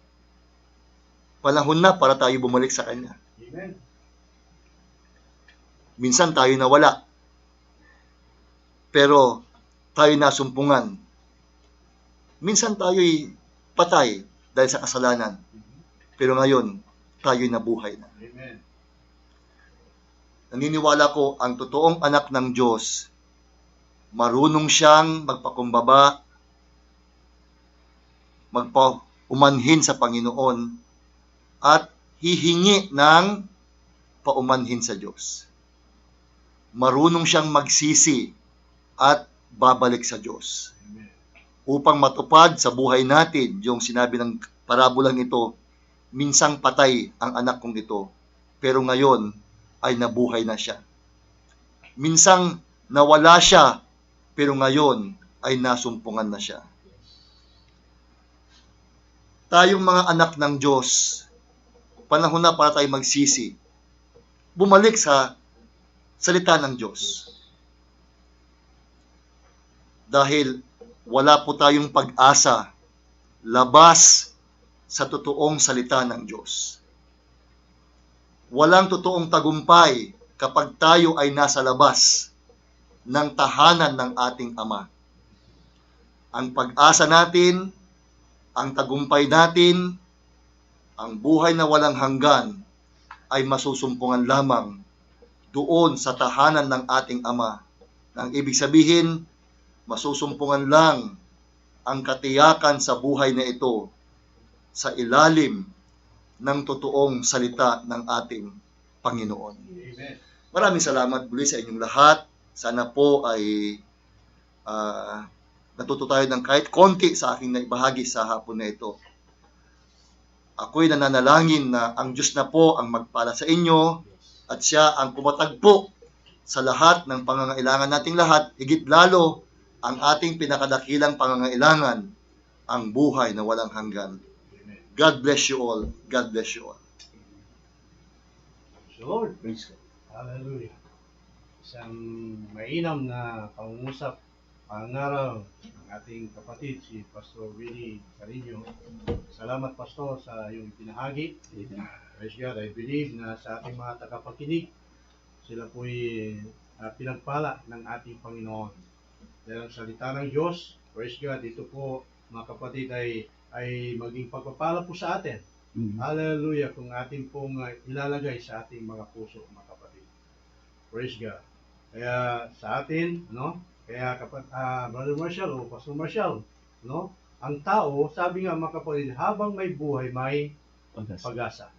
S6: panahon na para tayo bumalik sa Kanya.
S5: Amen.
S6: Minsan tayo nawala, pero tayo nasumpungan. Minsan tayo'y patay dahil sa kasalanan, pero ngayon, tayo'y nabuhay na.
S5: Amen.
S6: Naniniwala ko, ang totoong anak ng Diyos, marunong siyang magpakumbaba, magpaumanhin sa Panginoon, at hihingi ng paumanhin sa Diyos. Marunong siyang magsisi at babalik sa Diyos.
S5: Amen.
S6: Upang matupad sa buhay natin yung sinabi ng parabolang ito, minsang patay ang anak kong ito, pero ngayon ay nabuhay na siya. Minsang nawala siya, pero ngayon ay nasumpungan na siya. Tayong mga anak ng Diyos, panahon na para tayo magsisi. Bumalik sa salita ng Diyos. Dahil wala po tayong pag-asa labas sa totoong salita ng Diyos. Walang totoong tagumpay kapag tayo ay nasa labas ng tahanan ng ating Ama. Ang pag-asa natin, ang tagumpay natin, ang buhay na walang hanggan ay masusumpungan lamang doon sa tahanan ng ating Ama. Ang ibig sabihin, masusumpungan lang ang katiyakan sa buhay na ito sa ilalim ng totoong salita ng ating Panginoon.
S5: Amen.
S6: Maraming salamat muli sa inyong lahat. Sana po ay natuto tayo ng kahit konti sa aking naibahagi sa hapon na ito. Ako'y nananalangin na ang Diyos na po ang magpala sa inyo at siya ang pumatagpo sa lahat ng pangangailangan nating lahat, higit lalo ang ating pinakadakilang pangangailangan, ang buhay na walang hanggan. God bless you all. God bless you all.
S5: Lord, hallelujah. Isang mainam na pangungusap, pangaral ng ating kapatid, si Pastor Willie Carino. Salamat, Pastor, sa iyong pinahagi. Praise God, I believe na sa ating mga tagapakinig, sila po'y pinagpala ng ating Panginoon. Dahil ang salita ng Diyos, praise God, ito po, mga kapatid, ay maging pagpapala po sa atin. Hallelujah, kung ating pong ilalagay sa ating mga puso, mga kapatid. Praise God. Kaya sa atin, no? Kaya Brother Marshall o Pastor Marshall, no? Ang tao, sabi nga mga kapatid, habang may buhay, may pag-asa.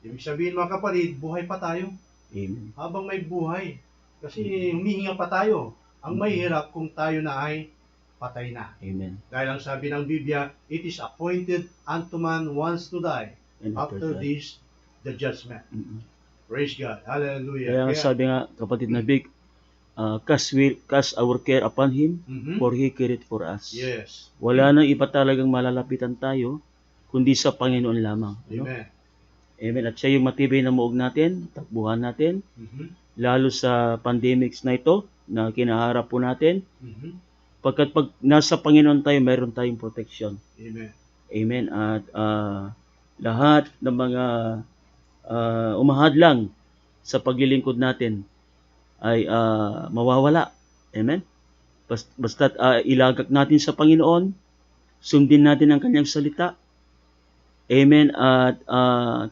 S5: Ibig sabihin mga kapatid, buhay pa tayo.
S4: Amen.
S5: Habang may buhay. Kasi humihinga pa tayo. Ang mahirap kung tayo na ay patay na.
S4: Amen.
S5: Dahil ang sabi ng Biblia, it is appointed unto man once to die.
S4: And
S5: After this, the judgment. Praise God. Hallelujah.
S4: Kaya nga sabi nga, kapatid na Big, cast our care upon Him, for He cared for us.
S5: Yes.
S4: Wala nang iba talagang malalapitan tayo, kundi sa Panginoon lamang. Ano?
S5: Amen.
S4: Amen. At siya yung matibay na muog natin, takbuhan natin, lalo sa pandemics na ito, na kinaharap po natin. Pagkat pag nasa Panginoon tayo, mayroon tayong protection.
S5: Amen.
S4: Amen. At lahat ng mga umahadlang sa paglilingkod natin ay mawawala. Amen. Basta't ilagak natin sa Panginoon, sundin natin ang kanyang salita. Amen. At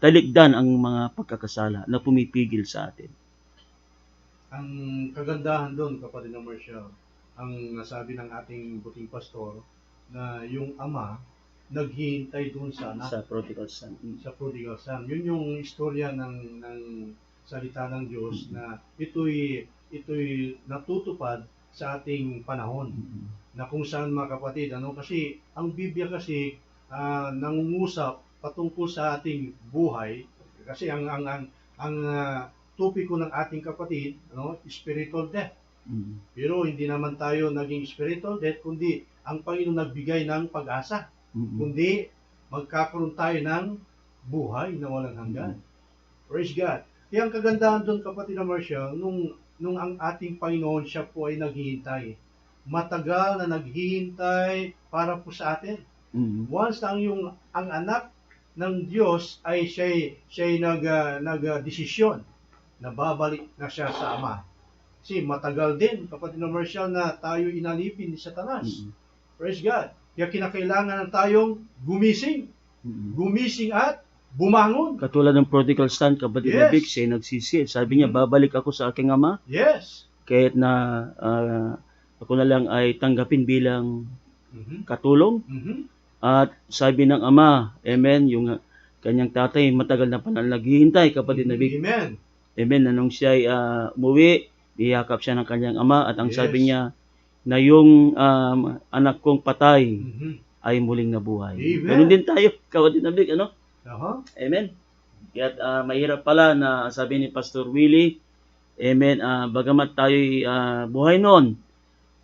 S4: talikdan ang mga pagkakasala na pumipigil sa atin.
S5: Ang kagandahan doon, kapatid na Marshall, ang nasabi ng ating buting pastor na yung ama naghihintay doon sa anak,
S4: Sa prodigal son.
S5: sa prodigal son. Yun yung istorya ng salita ng Diyos na ito'y natutupad sa ating panahon. Na kung saan, mga kapatid, kasi ang Biblia kasi nangungusap patungkol sa ating buhay, kasi ang topiko ng ating kapatid, spiritual death. Pero hindi naman tayo naging spiritual death, kundi ang Panginoon nagbigay ng pag-asa, kundi magkakaroon tayo ng buhay na walang hanggan. Praise God. Kaya ang kagandahan doon, kapatid na Marshall, nung ang ating Panginoon, siya po ay naghihintay. Matagal na naghihintay para po sa atin. Once na ang anak ng Diyos ay siya'y nag-desisyon na babalik na siya sa Ama. Kasi matagal din, kapatid na Marshall, na tayo inalipin ni Satanas. Praise God. Kaya kinakailangan na tayong gumising. Gumising at bumangon.
S4: Katulad ng prodigal son, kapatid na
S5: Yes.
S4: Vic, siya nagsisi. Sabi niya, babalik ako sa aking ama,
S5: Yes.
S4: kahit na ako na lang ay tanggapin bilang katulong. At sabi ng ama, amen, yung kanyang tatay, matagal na panahon naghihintay, kapatid na Vic.
S5: Amen.
S4: Amen, na nung siya ay umuwi, niyakap siya ng kanyang ama, at ang
S5: Yes.
S4: sabi niya, na yung anak kong patay ay muling nabuhay.
S5: Amen.
S4: Ganun din tayo, kapatid na Vic,
S5: Aha.
S4: Amen. Kaya't mahirap pala na sabi ni Pastor Willie, amen, bagamat tayo'y buhay noon,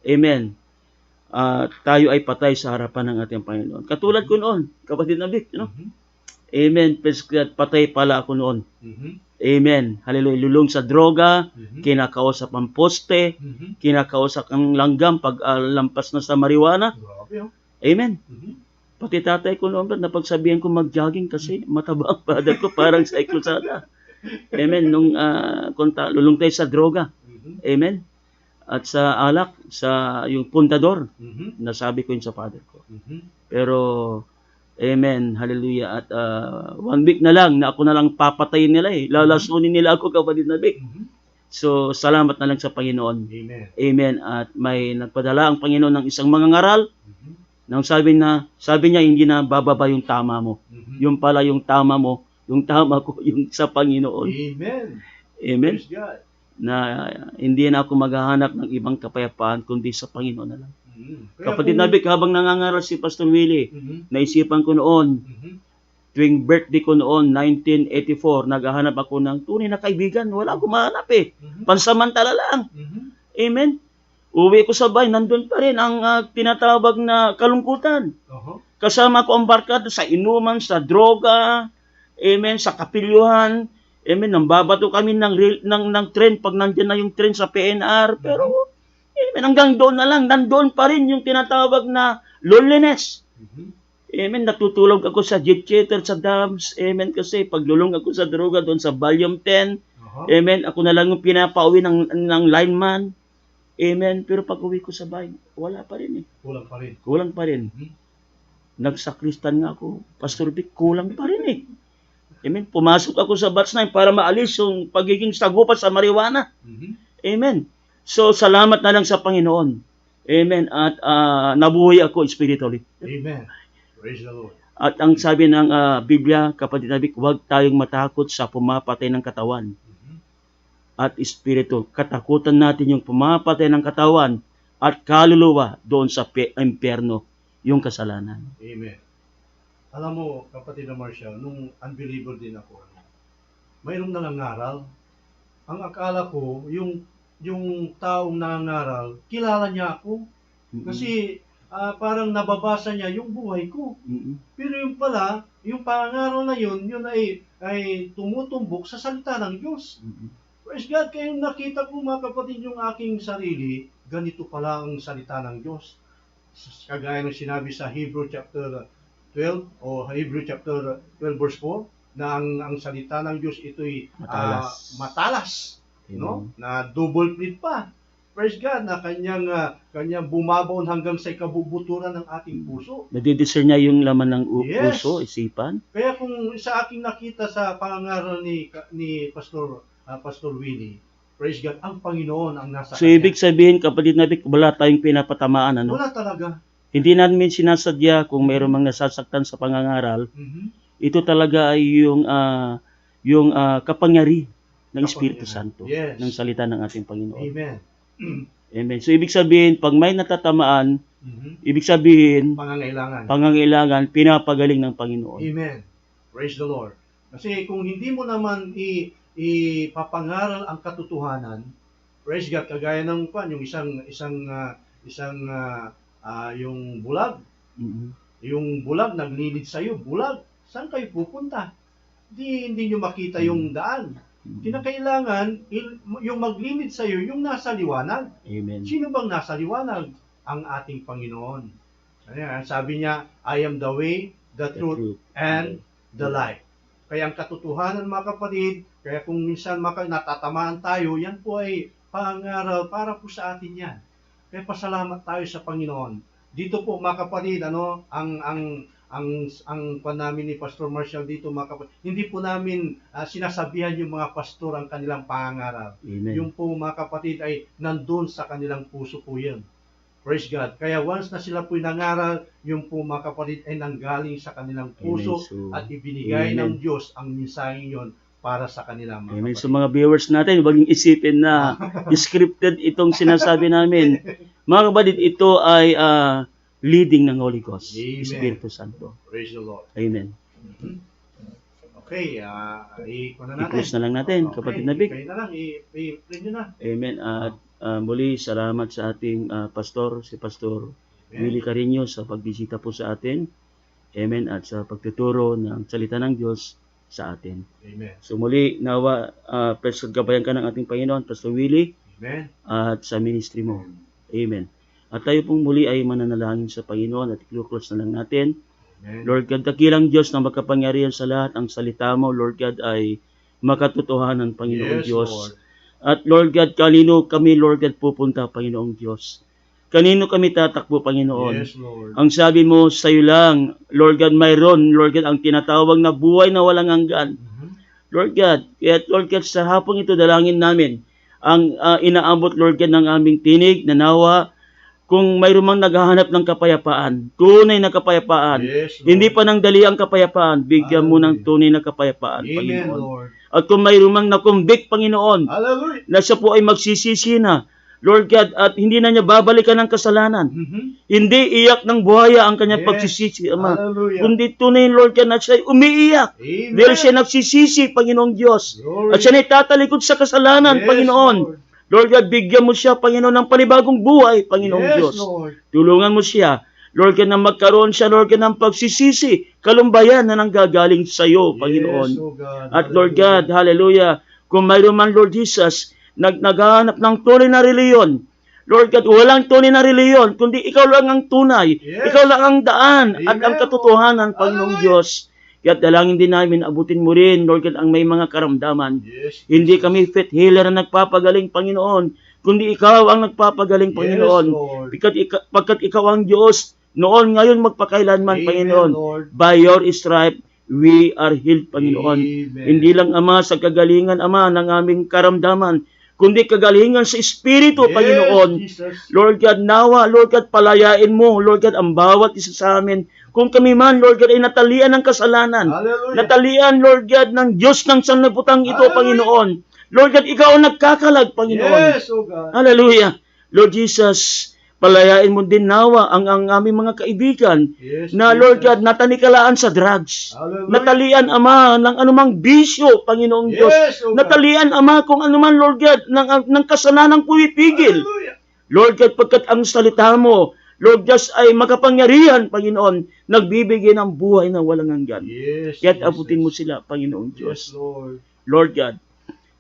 S4: amen, tayo ay patay sa harapan ng ating Panginoon. Katulad ko noon, kapatid na Vic, amen, patay pala ako noon. Amen. Hallelujah. Lulong sa droga, kinakausap ang poste, kinakausap ang langgam pag lampas na sa marijuana.
S5: Grabe, oh.
S4: Amen. Pati tatay ko noon, napagsabihan ko mag-jogging kasi mataba ang father ko, parang sa Eklosada. Amen. Nung lulong tayo sa droga. Amen. At sa alak, sa yung puntador, nasabi ko yun sa father ko. Pero, amen, hallelujah. At 1 week na lang, na ako na lang papatayin nila lalasunin nila ako, kapatid na Vic. So, salamat na lang sa Panginoon.
S5: Amen.
S4: Amen. At may nagpadala ang Panginoon ng isang mangangaral. Nang sabi niya, hindi na bababa yung tama mo. Yung pala yung tama mo, yung tama ko, yung sa Panginoon.
S5: Amen.
S4: Amen.
S5: Praise God.
S4: Na hindi na ako maghahanap ng ibang kapayapaan, kundi sa Panginoon na lang. Kapatid na Vic, habang nangangaral si Pastor Willie, naisipan ko noon, tuwing birthday ko noon, 1984, naghahanap ako ng tunay na kaibigan. Wala akong mahanap Pansamantala lang. Amen. Uwi ko sa bahay, nandun pa rin ang tinatawag na kalungkutan. Kasama ko ang barkada sa inuman, sa droga, amen, sa kapilyuhan, amen, nambabato kami ng tren pag nandiyan na yung tren sa PNR. Pero, amen, hanggang doon na lang, nandoon pa rin yung tinatawag na loneliness. Amen, natutulog ako sa jet chatter, sa dams, amen, kasi paglulong ako sa droga doon sa Volume 10, amen, ako na lang yung pinapauwi ng lineman. Amen. Pero pag uwi ko sa bahay, wala pa rin
S5: Kulang pa rin.
S4: Kulang pa rin. Nagsakristan nga ako. Pastor Vic, kulang pa rin Amen. Pumasok ako sa batch 9 para maalis yung pagiging sagupa sa marijuana. Amen. So, salamat na lang sa Panginoon. Amen. At nabuhay ako spiritually.
S5: Amen. Praise the Lord.
S4: At ang sabi ng Biblia, kapatid na Vic, huwag tayong matakot sa pumapatay ng katawan at espiritu. Katakutan natin yung pumapatay ng katawan at kaluluwa doon sa impyerno, yung kasalanan.
S5: Amen. Alam mo, kapatid na Marshall, nung unbeliever din ako, mayroong nangangaral. Ang akala ko, yung taong nangangaral, kilala niya ako. Kasi parang nababasa niya yung buhay ko. Pero yung pala, yung pangangaral na yun ay tumutumbok sa salita ng Diyos. Praise God, kaya nakita ko, mga kapatid, yung aking sarili, ganito pala ang salita ng Diyos. Kagaya ng sinabi sa Hebrew chapter 12 o Hebrew chapter 12 verse 4, na ang salita ng Diyos ito'y matalas, na double plead pa. Praise God, na kanyang bumabaon hanggang sa ikabubuturan ng ating puso.
S4: Nadidiscern niya yung laman ng
S5: Yes.
S4: puso, isipan.
S5: Kaya kung sa aking nakita sa pangangaral ni Pastor Willie, praise God, ang Panginoon ang nasa
S4: So, ibig sabihin, kapatid na Vic, wala tayong pinapatamaan, ano?
S5: Wala talaga.
S4: Hindi namin sinasadya kung mayroong mga nasasaktan sa pangangaral. Ito talaga ay yung kapangyari ng Espiritu Santo,
S5: Yes.
S4: ng salita ng ating Panginoon.
S5: Amen.
S4: Amen. So, ibig sabihin, pag may natatamaan, ibig sabihin,
S5: Pangangailangan.
S4: pinapagaling ng Panginoon.
S5: Amen. Praise the Lord. Kasi kung hindi mo naman ipapangaral ang katotohanan, praise God, kagaya ng yung yung bulag, yung bulag naglilid sa iyo, bulag, saan kayo pupunta? Hindi nyo makita yung daan. Kinakailangan yung maglilid sa iyo, yung nasa liwanag.
S4: Amen.
S5: Sino bang nasa liwanag? Ang ating Panginoon. Ayan, sabi niya, I am the way, the truth, and the life. Kaya ang katotohanan, mga kapatid, kaya kung minsan natatamaan tayo, yan po ay pangaral para po sa atin yan. Kaya pasalamat tayo sa Panginoon. Dito po, mga kapatid, ang namin ni Pastor Marshall dito, mga kapatid, hindi po namin sinasabihan yung mga pastor ang kanilang pangaral.
S4: Amen.
S5: Yung po, mga kapatid, ay nandun sa kanilang puso po yan. Praise God. Kaya once na sila po'y nangaral, yung po, mga kapatid, ay nanggaling sa kanilang puso.
S4: Amen. So,
S5: at ibinigay
S4: Amen.
S5: ng Diyos ang mensaheng yon para sa kanila, mga
S4: Amen.
S5: kapatid.
S4: So, mga viewers natin, huwag niyong isipin na scripted itong sinasabi namin. Mga kapatid, ito ay leading ng Holy Ghost,
S5: Amen.
S4: Espiritu Santo.
S5: Praise the Lord.
S4: Amen.
S5: Okay,
S4: I-close na lang natin, kapatid na Vic.
S5: Kayo na lang, i-play nyo na.
S4: Amen. At muli, salamat sa ating pastor, si Pastor
S5: Amen.
S4: Willie Carino sa pagbisita po sa atin. Amen. At sa pagtuturo ng salita ng Diyos sa atin.
S5: Amen.
S4: So muli, nawa, gabayan ka ng ating Panginoon, Pastor Willie,
S5: Amen.
S4: at sa ministry mo. Amen. At tayo pong muli ay mananalangin sa Panginoon at i-close na lang natin.
S5: Amen.
S4: Lord God, dakilang Diyos na makapangyarihan sa lahat, ang salita mo, Lord God, ay makatotohanan, Panginoong
S5: Yes,
S4: Diyos.
S5: Lord.
S4: At Lord God, kanino kami, Lord God, pupunta, Panginoong Diyos? Kanino kami tatakbo, Panginoon?
S5: Yes, Lord.
S4: Ang sabi mo, sa'yo lang, Lord God, mayroon, Lord God, ang tinatawag na buhay na walang hanggan. Lord God, kaya Lord God, sa hapong ito, dalangin namin, ang inaabot, Lord God, ng aming tinig, na nawa, kung mayroon mang naghahanap ng kapayapaan, tunay na kapayapaan,
S5: Yes, Lord.
S4: hindi pa nang dali ang kapayapaan, bigyan mo ng tunay na kapayapaan,
S5: Amen,
S4: Panginoon.
S5: Lord.
S4: At kung mayroon mang nakumbik, Panginoon,
S5: Hallelujah.
S4: na siya po ay magsisisi na, Lord God, at hindi na niya babalikan ng kasalanan. Hindi iyak ng buhaya ang kanyang
S5: Yes.
S4: pagsisisi, Ama.
S5: Hallelujah.
S4: Kundi tunay, Lord God, na siya ay umiiyak.
S5: Amen.
S4: Dahil siya nagsisisi, Panginoong Diyos.
S5: Glory.
S4: At siya ay tatalikod sa kasalanan,
S5: Yes,
S4: Panginoon.
S5: Lord.
S4: Lord God, bigyan mo siya, Panginoon, ng panibagong buhay, Panginoong
S5: Yes,
S4: Diyos.
S5: Lord.
S4: Tulungan mo siya, Lord God, na magkaroon siya, Lord God, ng pagsisisi, kalumbayan na nanggagaling sa iyo, Panginoon.
S5: Yes, oh God.
S4: At Lord God, hallelujah, kung mayroon man, Lord Jesus, naghahanap ng tunay na reliyon, Lord God, walang tunay na reliyon, kundi ikaw lang ang tunay,
S5: Yes.
S4: ikaw lang ang daan at
S5: Amen.
S4: ang katotohanan, Panginoong
S5: Hallelujah.
S4: Diyos. Kaya dalangin din namin, abutin mo rin, Lord God, ang may mga karamdaman.
S5: Yes.
S4: Hindi kami fit healer na nagpapagaling, Panginoon, kundi ikaw ang nagpapagaling, Panginoon.
S5: Yes, Lord.
S4: Pagkat ikaw ang Diyos, noon, ngayon, magpakailanman,
S5: Amen,
S4: Panginoon.
S5: Lord.
S4: By your stripe, we are healed, Panginoon.
S5: Amen.
S4: Hindi lang, Ama, sa kagalingan, Ama, ng aming karamdaman, kundi kagalingan sa Espiritu,
S5: Yes,
S4: Panginoon.
S5: Jesus.
S4: Lord God, nawa, Lord God, palayain mo, Lord God, ang bawat isa sa amin. Kung kami man, Lord God, ay natalian ng kasalanan,
S5: Hallelujah.
S4: natalian, Lord God, ng Diyos ng sanlibutan ito,
S5: Hallelujah.
S4: Panginoon. Lord God, ikaw ang nagkakalag, Panginoon.
S5: Yes, oh God.
S4: Hallelujah. Lord Jesus, palayain mo din nawa ang aming mga kaibigan
S5: Yes,
S4: na, Lord God, natanikalaan sa drugs.
S5: Hallelujah.
S4: Natalian, Ama, ng anumang bisyo, Panginoong Diyos.
S5: Yes, oh God.
S4: Natalian, Ama, kung anuman, Lord God, ng kasalanang pumipigil.
S5: Hallelujah.
S4: Lord God, pagkat ang salita mo, Lord God, ay makapangyarihan, Panginoon, nagbibigay ng buhay na walang hanggan.
S5: Yes,
S4: Kaya't
S5: Jesus.
S4: abutin mo sila, Panginoong
S5: Yes,
S4: Diyos.
S5: Lord.
S4: Lord God,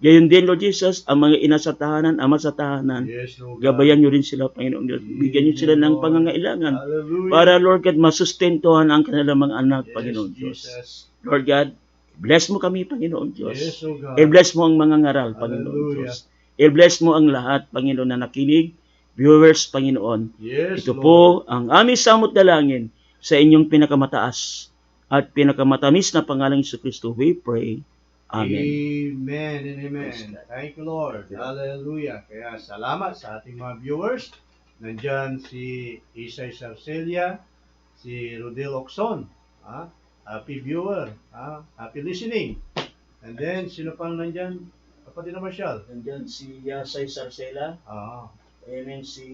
S4: gayon din, Lord Jesus, ang mga ina sa tahanan, ama sa tahanan,
S5: Yes, Lord.
S4: gabayan nyo rin sila, Panginoong Diyos. Bigyan nyo sila ng pangangailangan
S5: Hallelujah.
S4: para, Lord God, masustentuhan ang kanilang mga anak,
S5: Yes,
S4: Panginoong Diyos.
S5: Jesus.
S4: Lord God, bless mo kami, Panginoong Diyos.
S5: Yes, oh God.
S4: I-bless mo ang mga ngaral, Panginoong
S5: Hallelujah.
S4: Diyos. I-bless mo ang lahat, Panginoon, na nakinig, viewers, Panginoon.
S5: Yes,
S4: Ito
S5: Lord.
S4: po ang aming samot dalangin sa inyong pinakamataas at pinakamatamis na pangalang Jesu Kristo. We pray. Amen.
S5: Amen and amen. Thank you, Lord. Hallelujah. Kaya salamat sa ating mga viewers. Nandyan si Isay Sarcelia, si Rodel Oxon. Happy viewer. Happy listening. And then, sino pang nandyan? Kapatid na Marshall.
S4: Nandyan si Yasay Sarcela.
S5: Ah.
S4: Amen. Si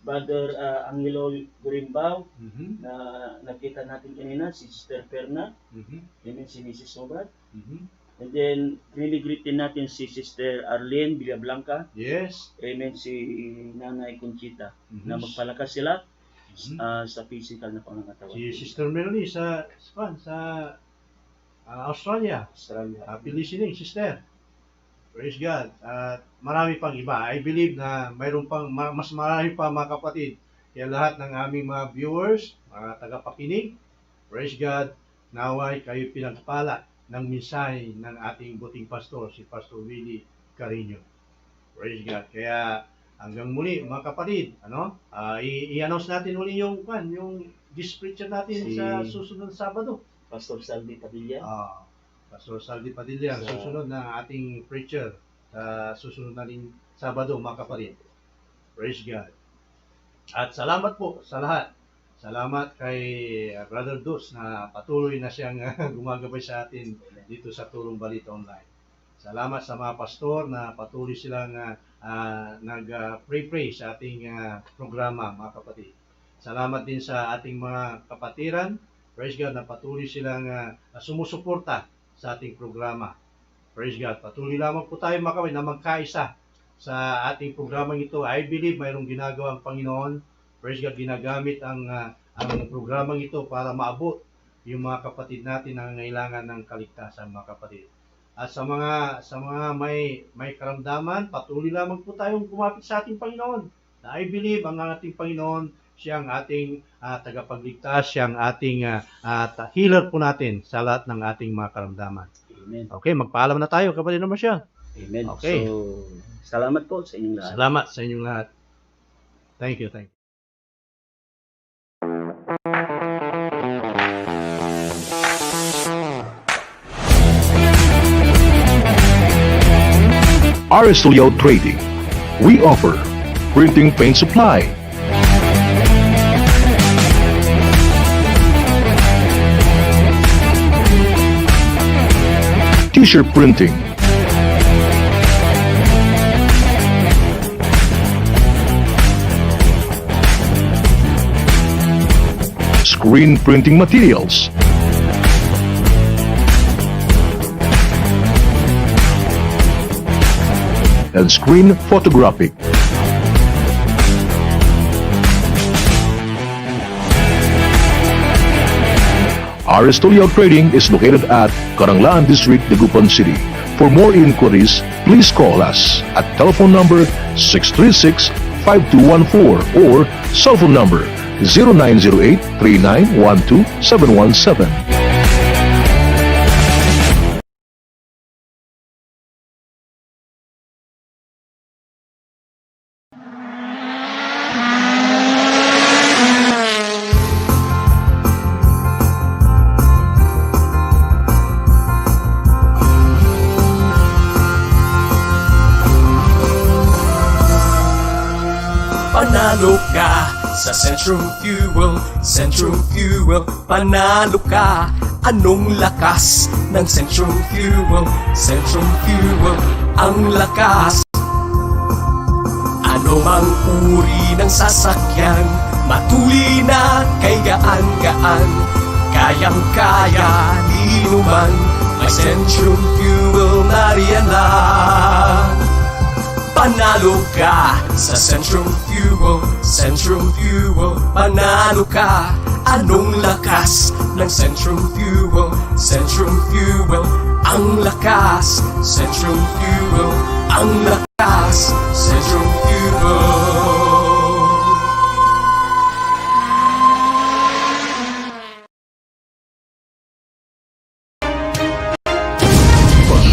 S4: Brother Angelo Gurimbao
S5: Mhm.
S4: na nakita natin kanina, si Sister Perna.
S5: Mhm.
S4: Amen. Si Mrs. Sobat.
S5: Mhm.
S4: And then, really greet din natin si Sister Arlene Villablanca.
S5: Yes.
S4: Amen. Si Nanay Conchita.
S5: Mhm.
S4: Na magpalakas sila
S5: Mhm.
S4: sa physical na pangangatawan.
S5: Si Sister Melanie sa Australia.
S4: Australia.
S5: Happy listening, sister. Praise God. At marami pang iba. I believe na mayroon pang mas marami pa mga kapatid. Kaya lahat ng aming mga viewers, mga tagapakinig, praise God, naway kayo pinagpala ng mensahe ng ating buting pastor, si Pastor Willie Carino. Praise God. Kaya hanggang muli mga kapatid, i-announce natin uli yung guest preacher natin
S4: Si
S5: sa susunod na Sabado.
S4: Pastor Salvi Padilla.
S5: Pastor Saldi Padilla, ang susunod na ating preacher sa susunod na rin Sabado, mga kapatid. Praise God. At salamat po sa lahat. Salamat kay Brother Dos na patuloy na siyang gumagabay sa atin dito sa Tulong Balita Online. Salamat sa mga pastor na patuloy silang nag-pray sa ating programa, mga kapatid. Salamat din sa ating mga kapatiran. Praise God na patuloy silang sumusuporta sa ating programa. Praise God. Patuloy lamang po tayo mga kapatid na magkaisa sa ating programang ito. I believe mayroong ginagawa ang Panginoon. Praise God, ginagamit ang programang ito para maabot yung mga kapatid natin na nangailangan ng kaligtasan, mga kapatid. At sa mga may karamdaman, patuloy lamang po tayong kumapit sa ating Panginoon. Na I believe ang ating Panginoon, siya ang ating tagapagligtas, siya ang ating healer po natin sa lahat ng ating mga karamdaman.
S4: Amen.
S5: Okay, magpaalam na tayo, kapatid naman siya.
S4: Amen.
S5: Okay.
S4: So, salamat po sa inyong lahat.
S5: Salamat sa inyong lahat. Thank you.
S1: Aristotle Trading. We offer printing paint supply, t-shirt printing, screen printing materials, and screen photographic. Aristotle Trading is located at Karanglaan District, Dagupan City. For more inquiries, please call us at telephone number 636-5214 or cell phone number 0908-3912-717.
S2: Panalo ka sa Centrum Fuel, Centrum Fuel. Panalo ka, anong lakas ng Centrum Fuel, Centrum Fuel. Ang lakas, ano mang uri ng sasakyan, matuli na kay gaan-gaan. Kayang-kaya, di luman, may Centrum Fuel na riyan lang. Panalo ka sa Centrum Fuel, Centrum Fuel. Panalo ka, anong lakas ng Centrum Fuel, Centrum Fuel. Ang lakas, Centrum Fuel. Ang lakas, Centrum Fuel.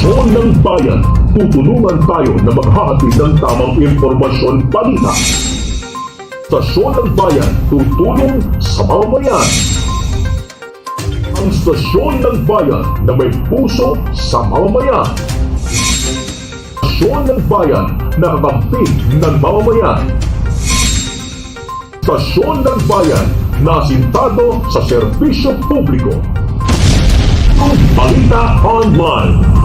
S1: Stasyon ng Bayan, tutulungan tayo na maghahatid ng tamang impormasyon balita. Stasyon ng Bayan, tutulong sa mamamayan. Ang Istasyon ng Bayan na may puso sa mamamayan. Istasyon ng Bayan na kakampi ng mamamayan. Istasyon ng Bayan na asintado sa serbisyo publiko. Ang Balita Online.